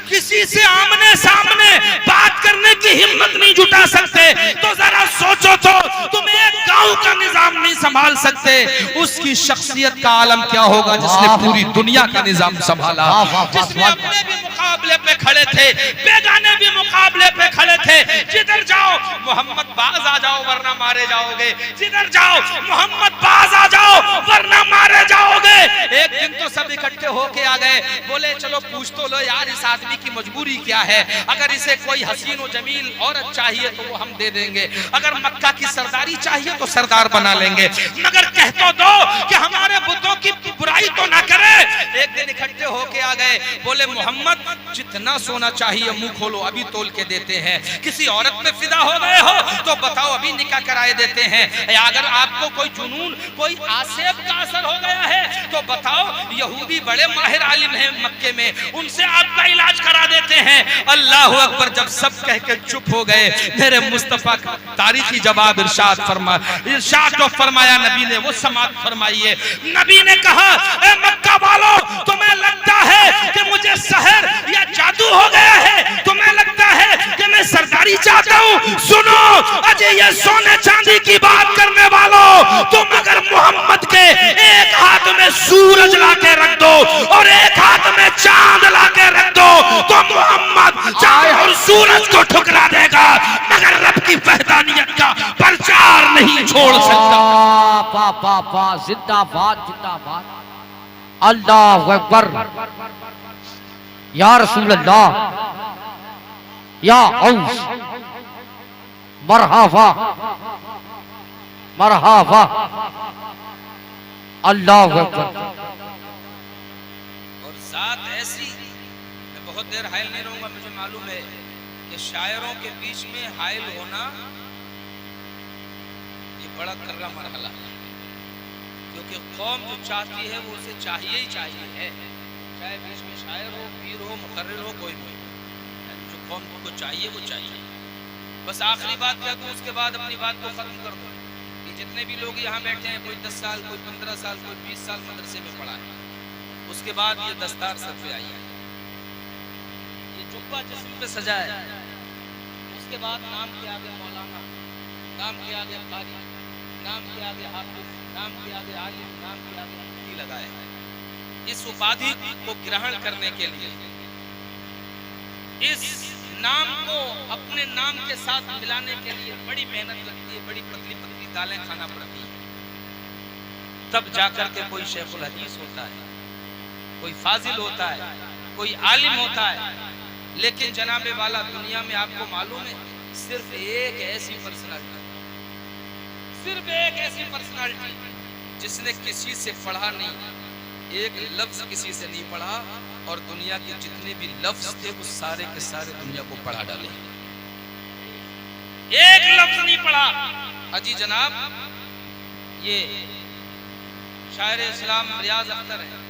किसी से आमने सामने बात करने की हिम्मत नहीं जुटा सकते, तो जरा सोचो तो तुम एक गांव का निजाम नहीं संभाल सकते, उसकी शख्सियत का आलम क्या होगा जिसने पूरी दुनिया का निजाम संभाला, जिसने अपने भी मुकाबले पे खड़े थे, बेगाने भी मुकाबले पे खड़े थे। जिधर जाओ मोहम्मद बाज आ जाओ वरना मारे जाओगे, जिधर जाओ मोहम्मद बाज आ जाओ वरना मारे जाओगे। एक दिन तो सब इकट्ठे होके आ गए, बोले चलो पूछ तो लो यार इस आदमी की मजबूरी क्या है, अगर इसे कोई हसीन और जमील औरत चाहिए तो वो हम दे देंगे, अगर मक्का की सरदारी चाहिए तो सरदार बना लेंगे, मगर कह तो दो कि हमारे बुतों की बुराई तो ना करे। एक दिन इकट्ठे होके आ गए, बोले मोहम्मद जितना सोना चाहिए मुंह खोलो, अभी तोल के देते हैं। किसी औरत पे फिदा हो गए हो तो बताओ, अभी निकाह कराए देते हैं। अगर आपको कोई जुनून, कोई आसेब का असर हो गया है तो बताओ, यहूदी बड़े माहिर आलिम हैं मक्के में, उनसे आपका इलाज करा देते हैं। अल्लाह अकबर। जब सब कह के चुप हो गए, मेरे मुस्तफा का तारीखी जवाब इरशाद फरमाया नबी ने, वो समाप्त फरमाइए। नबी ने कहा, ए मक्का वालों, तुम्हें लगता है कि मुझे सहर या जादू हो गया है? तुम्हें लगता है कि मैं सरदारी चाहता हूँ? सुनो, अजय ये सोने चांदी की बात करने वालों, तुम अगर मोहम्मद के एक हाथ में सूरज लाके रख दो और एक हाथ में चांद लाके रख दो तो मोहम्मद चांद और सूरज को ठुकरा देगा, मगर रब की वहदानियत का प्रचार नहीं छोड़ सकता। जिंदाबाद जिंदाबाद, अल्लाह अकबर, या रसूल अल्लाह, या औस, मरहबा मरहबा, अल्लाह अकबर। और साथ ऐसी, मैं बहुत देर हायल नहीं रहूंगा, मुझे मालूम है कि शायरों के बीच में हायल होना ये बड़ा कर्रा मरहला है, क्योंकि कौम जो चाहती है वो उसे चाहिए ही चाहिए है, चाहे बीच में शायर हो, पीर हो, मुकर्रिर हो, कोई भी, जो कौम को चाहिए वो चाहिए। बस आखिरी बात कह दूं, उसके बाद अपनी बात को खत्म कर दूं कि जितने भी लोग यहाँ बैठे हैं, कोई 10 साल, कोई 15 साल, कोई 20 साल मदरसे में पढ़ा है, उसके बाद ये दस्तार सर पे आई है, ये जुब्बा जिस्म पे सजा है, उसके बाद नाम के आगे मौलाना, नाम के आगे कारी, नाम के आगे हाफिज, नाम के आगे आलिम, नाम के आगे मुफ्ती लगाए हैं। इस उपाधि को ग्रहण करने के लिए, इस नाम को अपने नाम के साथ मिलाने के लिए बड़ी मेहनत लगती है, बड़ी पतली पतली दालें खाना पड़ती है, तब जाकर के कोई शेखुल हदीस होता है, कोई फाजिल होता है, कोई आलिम होता है। लेकिन जनाबे वाला, दुनिया में आपको मालूम है, सिर्फ एक ऐसी पर्सनालिटी, सिर्फ एक ऐसी पर्सनालिटी जिसने किसी से पढ़ा नहीं, एक लफ्ज किसी से नहीं पढ़ा, और दुनिया के जितने भी लफ्ज थे वो सारे के सारे दुनिया को पढ़ा डाले, एक लफ्ज नहीं पढ़ा। अजी जनाब, ये शायर इस्लाम रियाज अख्तर है,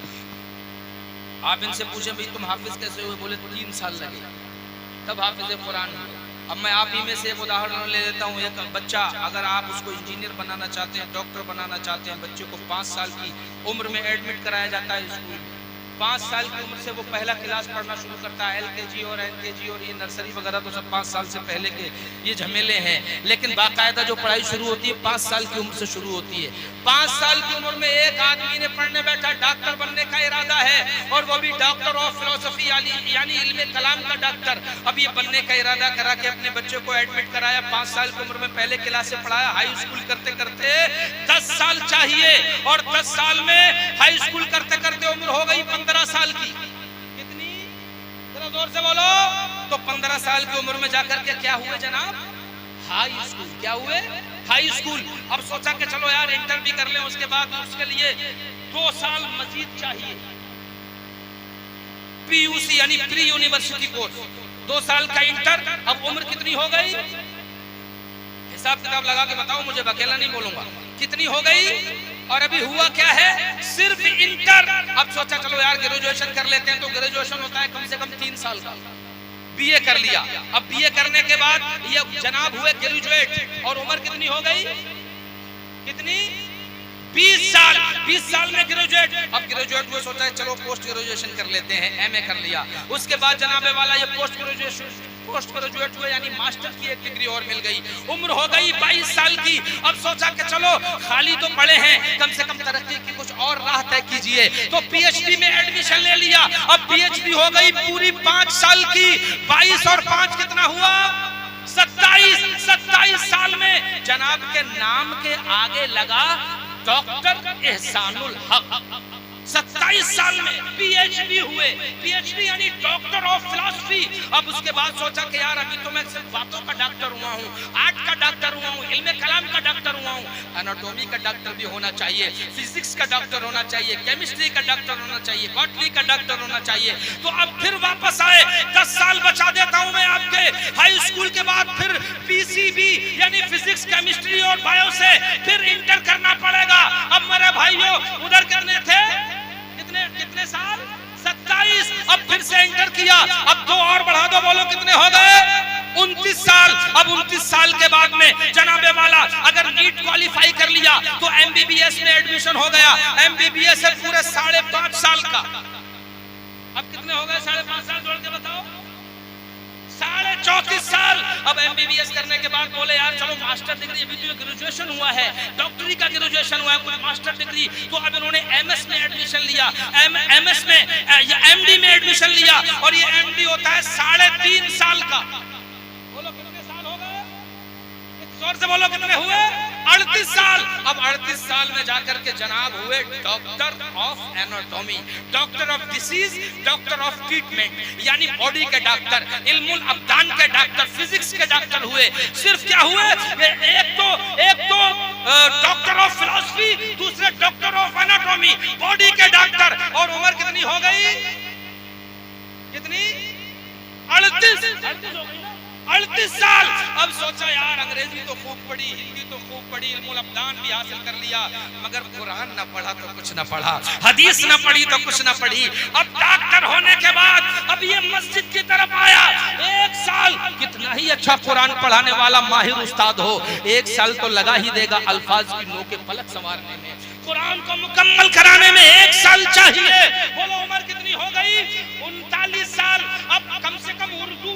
आप इनसे पूछें भाई तुम हाफिज कैसे हुए? बोले 3 साल लगे, तब हाफिज कुरान हुए। अब मैं आप ही में से एक उदाहरण ले लेता हूँ। एक बच्चा, अगर आप उसको इंजीनियर बनाना चाहते हैं, डॉक्टर बनाना चाहते हैं, बच्चे को 5 साल की उम्र में एडमिट कराया जाता है स्कूल में। 5 साल की उम्र से वो पहला क्लास पढ़ना शुरू करता है, LKG और NKG और ये नर्सरी वगैरह तो सब 5 साल से पहले के ये झमेले हैं। लेकिन बाकायदा जो पढ़ाई शुरू होती है 5 साल की उम्र से शुरू होती है। 5 साल की उम्र में एक आदमी ने पढ़ने बैठा, डॉक्टर बनने का इरादा है, और वो भी डॉक्टर ऑफ फिलोसफी यानी इल्मे कलाम का डॉक्टर। अब ये बनने का इरादा करा के अपने बच्चे को एडमिट कराया, 5 साल की उम्र में पहले क्लास से पढ़ाया, हाई स्कूल करते करते 10 साल चाहिए, और 10 साल में हाई स्कूल करते करते उम्र हो गई 15 साल की। कितनी? जरा जोर से बोलो। तो 15 साल की उम्र में जाकर के क्या हुए जनाब? High school. क्या हुए? High school. अब सोचा कि चलो यार इंटर भी कर लें, उसके बाद उसके लिए 2 साल मजीद चाहिए, PUC यानी प्री यूनिवर्सिटी कोर्स, 2 साल का इंटर। अब उम्र कितनी हो गई? हिसाब किताब लगा के बताओ मुझे, अकेला नहीं बोलूंगा। कितनी हो गई? और अभी हुआ क्या है? सिर्फ इंटर। अब सोचा चलो यार ग्रेजुएशन कर लेते हैं, तो ग्रेजुएशन होता है कम से कम 3 साल का। BA कर लिया। अब BA करने के बाद ये जनाब हुए ग्रेजुएट, और उम्र कितनी हो गई? कितनी? 20 साल। 20 साल में ग्रेजुएट। अब ग्रेजुएट हुए, सोचा है चलो पोस्ट ग्रेजुएशन कर लेते हैं, MA कर लिया। उसके बाद जनाबे वाला ये पोस्ट ग्रेजुएट हुए यानी मास्टर की एक डिग्री और मिल गई। उम्र हो गई 22 साल की। अब सोचा कि चलो खाली तो पड़े हैं, कम से कम तरक्की की कुछ और राह तय कीजिए, तो PhD में एडमिशन ले लिया। अब PhD हो गई पूरी 5 साल की। 22 और 5 कितना हुआ? 27 साल में जनाब के नाम के आगे लगा डॉक्टर एहसानुल हक। 27 साल में पीएचडी हुए, पीएचडी यानी डॉक्टर ऑफ फिलॉसफी। अब उसके बाद सोचा कि यार अभी तो मैं सिर्फ बातों का डॉक्टर हुआ हूँ, आर्ट का डॉक्टर हुआ हूँ, इल्मे कलाम का डॉक्टर हुआ हूँ, एनाटॉमी का डॉक्टर भी होना चाहिए, फिजिक्स का डॉक्टर होना चाहिए, केमिस्ट्री का डॉक्टर होना चाहिए, बॉटनी का डॉक्टर होना चाहिए। तो अब फिर वापस आए, 10 साल बचा देता हूँ मैं आपके। हाई स्कूल के बाद फिर पीसीबी यानी फिजिक्स, केमिस्ट्री और बायो से फिर इंटर करना पड़ेगा। अब मेरे भाइयों उधर करने थे कितने साल? 27। अब फिर से इंटर किया, अब 2 और बढ़ा दो, बोलो कितने हो गए? 29 साल। अब 29 साल के बाद में जनाबे वाला अगर नीट क्वालिफाई कर लिया तो एमबीबीएस में एडमिशन हो गया। एमबीबीएस है पूरे 5.5 साल का। अब कितने हो गए? 5.5 साल जोड़ के बताओ, 34.5 साल। अब एमबीबीएस करने के बाद बोले यार चलो मास्टर डिग्री, अभी तो ग्रेजुएशन हुआ है, डॉक्टरी का ग्रेजुएशन हुआ है, कोई मास्टर डिग्री। तो अब इन्होंने एमएस में एडमिशन लिया, एमएस में या एमडी में एडमिशन लिया, और ये एमडी होता है 3.5 साल का। बोलो कितने साल हो गए? जोर से बोलो कितने हुए? 38 साल। अब 38 साल में जाकर के जनाब हुए doctor of anatomy, doctor of disease, doctor of treatment, यानी बॉडी के डॉक्टर, इल्मुल अबदान के डॉक्टर, फिजिक्स के डॉक्टर हुए। सिर्फ क्या हुए? एक तो डॉक्टर ऑफ फिलॉसफी, दूसरे डॉक्टर ऑफ एनाटॉमी, बॉडी के डॉक्टर। और उम्र कितनी हो गई? कितनी? 38 साल। अब सोचा यार अंग्रेजी तो खूब पढ़ी, हिंदी तो खूब पढ़ी, इल्मुल अबदान भी हासिल कर लिया, मगर कुरान न पढ़ा तो कुछ न पढ़ा, हदीस न पढ़ी तो कुछ न पढ़ी। अब डॉक्टर होने के बाद अब ये मस्जिद की तरफ आया। 1 साल, कितना ही अच्छा कुरान पढ़ाने वाला माहिर उस्ताद हो, 1 साल तो लगा ही देगा अल्फाज की नोके पलक संवारने में, कुरान को मुकम्मल कराने में 1 साल चाहिए। बोलो उम्र कितनी हो गई? 39 साल। अब कम से कम उर्दू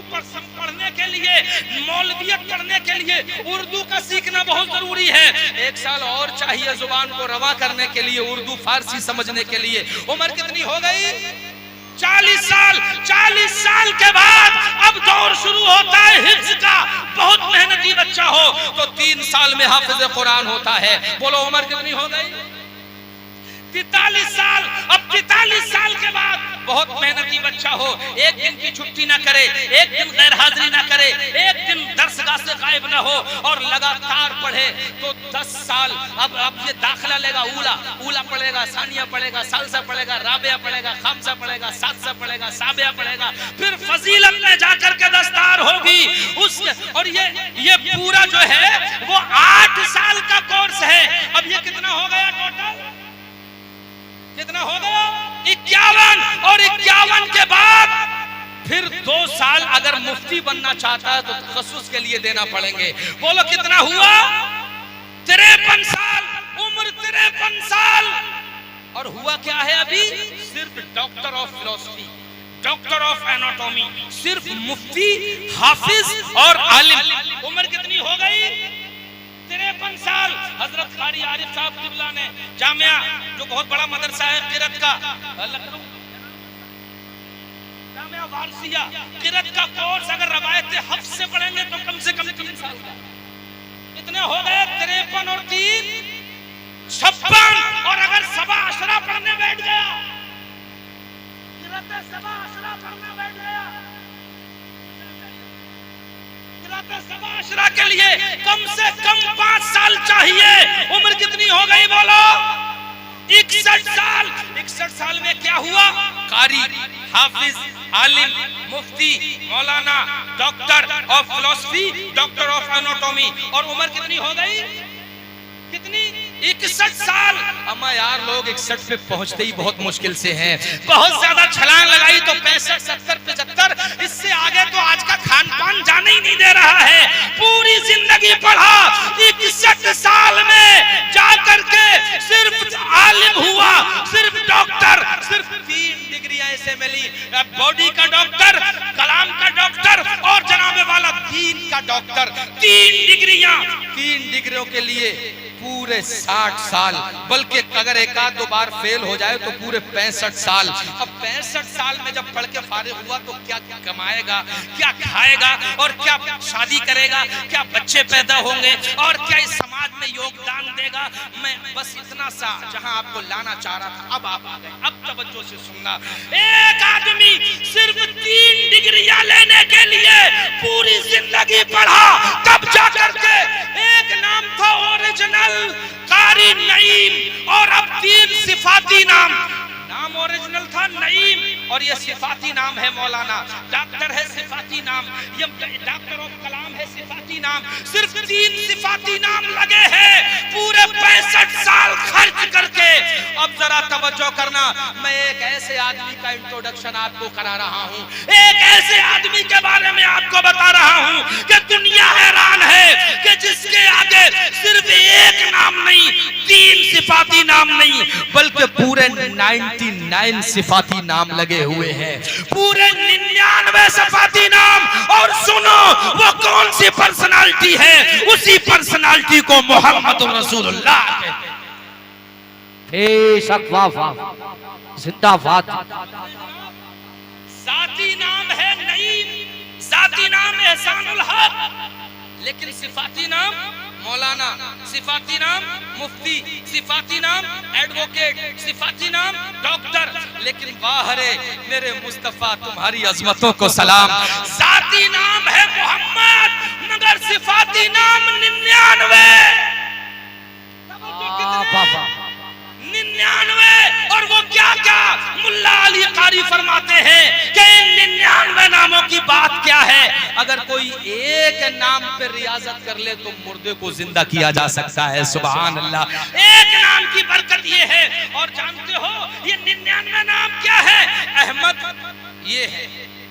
पढ़ने के लिए, मौलवियत पढ़ने के लिए उर्दू का सीखना बहुत जरूरी है। 1 साल और चाहिए जुबान को रवा करने के लिए, उर्दू फारसी समझने के लिए। उम्र कितनी हो गई? 40 साल। 40 साल के बाद अब दौर शुरू होता है हिफ्ज का। बहुत मेहनती बच्चा हो तो 3 साल में हाफिज कुरान होता है। बोलो उम्र कितनी हो गई? 43 साल। अब 43 साल के बाद बहुत मेहनती बच्चा हो, एक दिन की छुट्टी ना करे, एक दिन गैर हाजिरी ना करे, एक दिन दरसगाह से गायब ना हो और लगातार पढ़े तो 10 साल। अब ये दाखिला लेगा, ऊला पढ़ेगा, सानिया पढ़ेगा, सालसा पढ़ेगा, राबिया पढ़ेगा, खामसा पढ़ेगा, सादसा पढ़ेगा, साबिया पढ़ेगा, फिर फजीलत में जाकर के दस्तार होगी उसके। और ये पूरा जो है वो 8 साल का कोर्स है। अब ये कितना हो गया टोटल? कितना हो गया? 51। और 51 के बाद फिर 2 साल अगर मुफ्ती बनना चाहता है तो तखस्सुस के लिए देना पड़ेंगे। बोलो कितना हुआ? 53 साल। उम्र 53 साल। और हुआ क्या है अभी? सिर्फ doctor of philosophy, doctor of anatomy, सिर्फ मुफ्ती, हाफिज और आलिम। उम्र कितनी हो गई? 53 साल। हजरत कारी आरिफ साहब किबला ने जामिया, जो बहुत बड़ा मदरसा है किरत का, लखनऊ जामिया वारसिया, किरत का कोर्स अगर रवायत हफ्स से पढ़ेंगे तो कम से कम 3 साल का। कितने हो गए? 53 और 3 56। और अगर सबा अशरा पढ़ने बैठ गया, किरत सबा अशरा पढ़ने बैठ गया, सबा अशरा के लिए कम से कम 5 साल चाहिए। उम्र कितनी हो गई? बोलो 61 साल। 61 साल में क्या हुआ? कारी, हाफिज, आलिम, मुफ्ती, मौलाना, doctor of philosophy, doctor of anatomy. और उम्र कितनी हो गई? कितनी? 61 साल। अम्मा यार लोग 61 पे पहुंचते ही बहुत मुश्किल से हैं। बहुत ज्यादा छलांग लगाई तो 65, 70, 75। इससे आगे तो आज का खान पान जाने ही नहीं दे रहा है। पूरी जिंदगी पढ़ा, 61 साल में जाकर के सिर्फ आलिम हुआ, सिर्फ डॉक्टर, सिर्फ 3 डिग्रियां ऐसे मिली, बॉडी का डॉक्टर, कलाम का डॉक्टर और जनाबे वाला दीन का डॉक्टर। 3 डिग्रियां। 3 डिग्रियों के लिए पूरे पूरे 60 साल, बल्कि अगर एक आध दो बार फेल हो जाए तो पूरे 65 साल। अब 65 साल में जब पढ़ के फारिग हुआ तो क्या कमाएगा, क्या खाएगा और क्या शादी करेगा, क्या बच्चे पैदा होंगे और क्या इस समाज में योगदान देगा। मैं बस इतना सा जहां आपको लाना चाह रहा था, अब आप आ गए। अब तवज्जो से सुनना, एक आदमी सिर्फ 3 डिग्रियां लेने के लिए पूरी जिंदगी पढ़ा, तब जाकर के एक नाम था ओरिजिनल कारी नईम, और अब 3 सिफाती नाम ओरिजिनल था नईम और ये सिफाती नाम है मौलाना। डॉक्टर है सिफाती नाम, ये डॉक्टर ऑफ कलाम है सिफाती नाम। सिर्फ 3 सिफाती नाम लगे हैं पूरे 65 साल खर्च करके। अब जरा तवज्जो करना, मैं एक ऐसे आदमी का इंट्रोडक्शन आपको करा रहा हूँ, एक ऐसे आदमी के बारे में आपको बता रहा हूँ कि दुनिया हैरान है कि जिसके आगे सिर्फ एक नाम नहीं, 3 सिफाती नाम नहीं, बल्कि पूरे 99 सिफाती नाम लगे हुए हैं, पूरे 99 सिफाती नाम। और सुनो वो कौन सी पर्सनालिटी है, उसी पर्सनालिटी को मोहम्मद रसूलुल्लाह कहते हैं। बेशक वाह वाह, जिंदाबाद। जाती नाम है नईम, जाती नाम एहसानुल हक, लेकिन सिफाती नाम मौलाना, सिफाती नाम मुफ्ती, सिफाती नाम एडवोकेट, सिफाती नाम डॉक्टर। लेकिन वाह रे मेरे मुस्तफा तुम्हारी अजमतों को सलाम, जाती नाम है मोहम्मद मगर सिफाती नाम 99। 99। और वो क्या क्या मुल्ला अली कारी फरमाते हैं कि 99 नामों की बात क्या है। अगर कोई एक नाम पे रियाजत कर ले तो मुर्दे को जिंदा किया जा सकता है। सुभान अल्लाह। एक नाम की बरकत ये है। और जानते हो ये 99 नाम क्या है? अहमद ये है,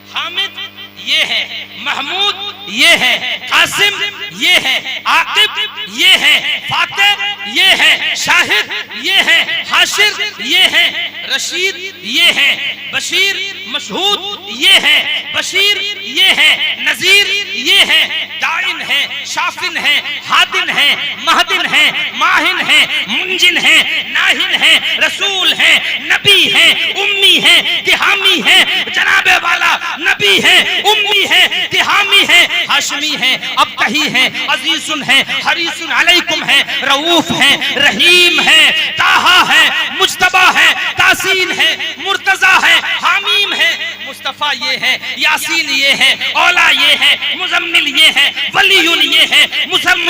हामिद ये है, महमूद ये है, कासिम ये है, आकिब ये है, फातेह ये है, शाहिद ये है, हाशिर ये है, रशीद ये है, बशीर मशहूद ये है, बशीर ये है, नजीर ये है, दाइन है, शाफिन है, हादिन है, महदिन है, माहिन है, मुंजिन है, नाहिन है, रसूल है, नबी है, उम्मी है, तिहामी है, जनाबे वाला नबी है, उम्मी है, तिहामी है, हाशमी है, अब्तही है, अजीजुन है, हरीसुन अलैकुम है, रऊफ है, रहीम है, ताहा है, मुज्तबा है, तासीन है, मुर्तजा है, हामीम है, मुस्तफा ये है, यासीन ये है, औला ये है, मुजम्मिल ये है, वलीयुन ये है,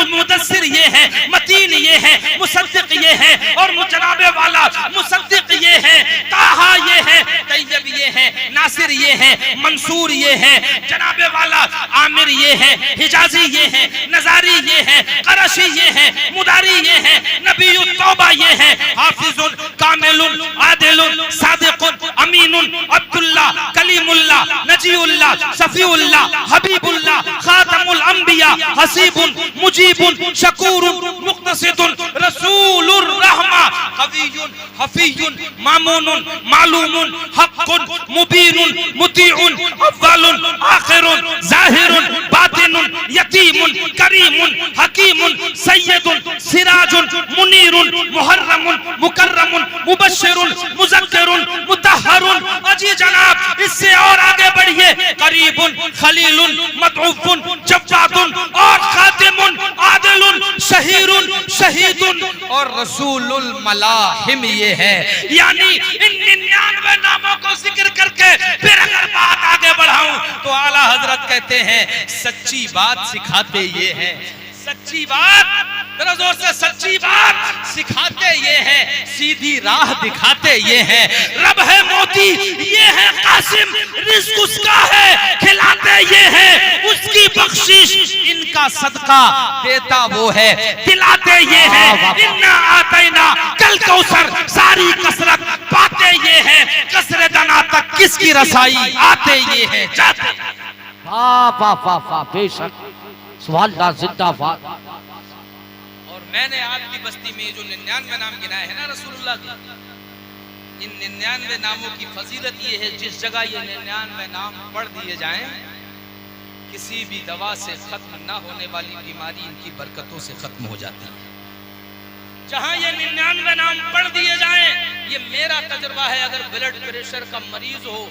मुदस्सिर ये है, मतीन ये है, मुसद्दिक ये है, और जनाबे वाला मुसद्दिक ये है, ताहा ये है, तैयब ये है, नासिर ये है, मंसूर ये है, जनाबे वाला आमिर ये है, हिजाजी ये है, नजारी ये है, करशी ये है, मुदारी ये है, नबीयुत तौबा ये है, हाफिजुन कामिलुन आदिलुन सादिकुन अमीनुन अब्दुल्लाह कलीमुल्लाह नजीउल्लाह सफीउल्लाह हबीबुल्लाह खातमुल अंबिया हसीबुन मुजीबुन शकूरुन मुक्तसिदुन रसूलुर रहमा कवियुन हफीयुन मामूनुन मालूमुन हक्कुन मुबीनुन मुतीउन अव्वलुन आखिरुन जाहिरुन बातिनुन यतीमुन करीमुन हकीमुन सय्यदुन सिराजुन मुनीरुन मुहर्रमुन मुकर्रमुन मुबश्शिरुन मुज़क्किरुन मुतहहरुन। अजी जनाब इससे और आगे बढ़िए, करीबुन खलीलुन मदऊफुन जव्वादुन और खातिमुन आदिलुन शहीरुन शहीदुन और रसूलुल मलाहिम ये है। यानी इन 99 नामों को जिक्र करके फिर अगर बात आगे बढ़ाऊं तो आला हजरत कहते हैं सच्ची बात सिखाते ये हैं, सच्ची बात, जरा जोर से, सच्ची बात सिखाते ये हैं, सीधी राह दिखाते ये हैं, रब है मोती ये है कासिम, रिज़्क उसका है खिलाते ये हैं, उसकी बख्शिश इनका सदका देता वो है, दिलाते ये हैं, इन्ना आतैना कल कौसर, सारी कसरत पाते ये हैं, कसरे दना तक किसकी रसाई आते ये हैं, जाते। वाह वाह वाह वाह, बेशक सुभान अल्लाह, जिंदाबाद। और मैंने आपकी बस्ती में जो 99 नाम गिनाए हैं ना रसूलुल्लाह के, इन 99 नामों की फजीलत ये है, जिस जगह ये 99 नाम पढ़ दिए जाएं, किसी भी दवा से खत्म ना होने वाली बीमारी इनकी बरकतों से खत्म हो जाती है। जहां ये 99 नाम पढ़ दिए जाएं, ये मेरा तजुर्बा है। अगर ब्लड प्रेशर का मरीज हो,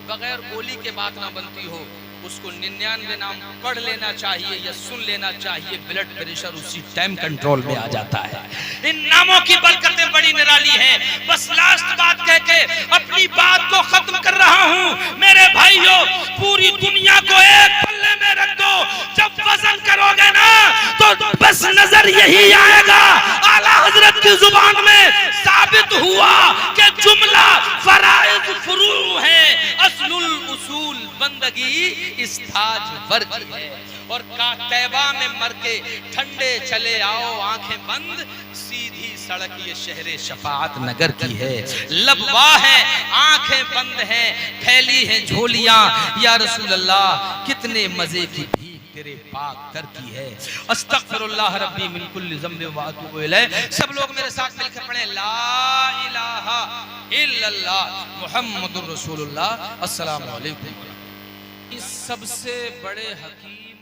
बगैर गोली के बात ना बनती हो, उसको 99 नाम पढ़ लेना चाहिए या सुन लेना चाहिए, ब्लड प्रेशर उसी टाइम कंट्रोल में आ जाता है। इन नामों की बरकतें बड़ी निराली हैं। बस लास्ट बात कह के अपनी बात को खत्म कर रहा हूं। मेरे भाइयों, पूरी दुनिया को एक पल्ले में रख दो, जब वजन करोगे ना तो बस नजर यही आएगा। आला हजरत की जुबान में साबित हुआ कि जुमला फराइज फुरू है, असलुल उसूल बंदगी इस ताज वर की है। और तैबा में मर के ठंडे चले आओ आंखें बंद, सीधी सड़क ये शहरे शफाअत नगर की है। लबवा है, आंखें बंद हैं, फैली हैं झोलियां, या रसूल अल्लाह कितने मजे की भीख तेरे पाक दर की है। अस्तगफिरुल्लाह रब्बी मिन कुल्ली ज़म्बिन व अतूबु इलैह। सब लोग मेरे साथ मिलकर पढ़ें, ला इलाहा इल्लल्लाह मुहम्मदुर रसूलुल्लाह। अस्सलामु अलैकुम। इस सबसे बड़े हकीम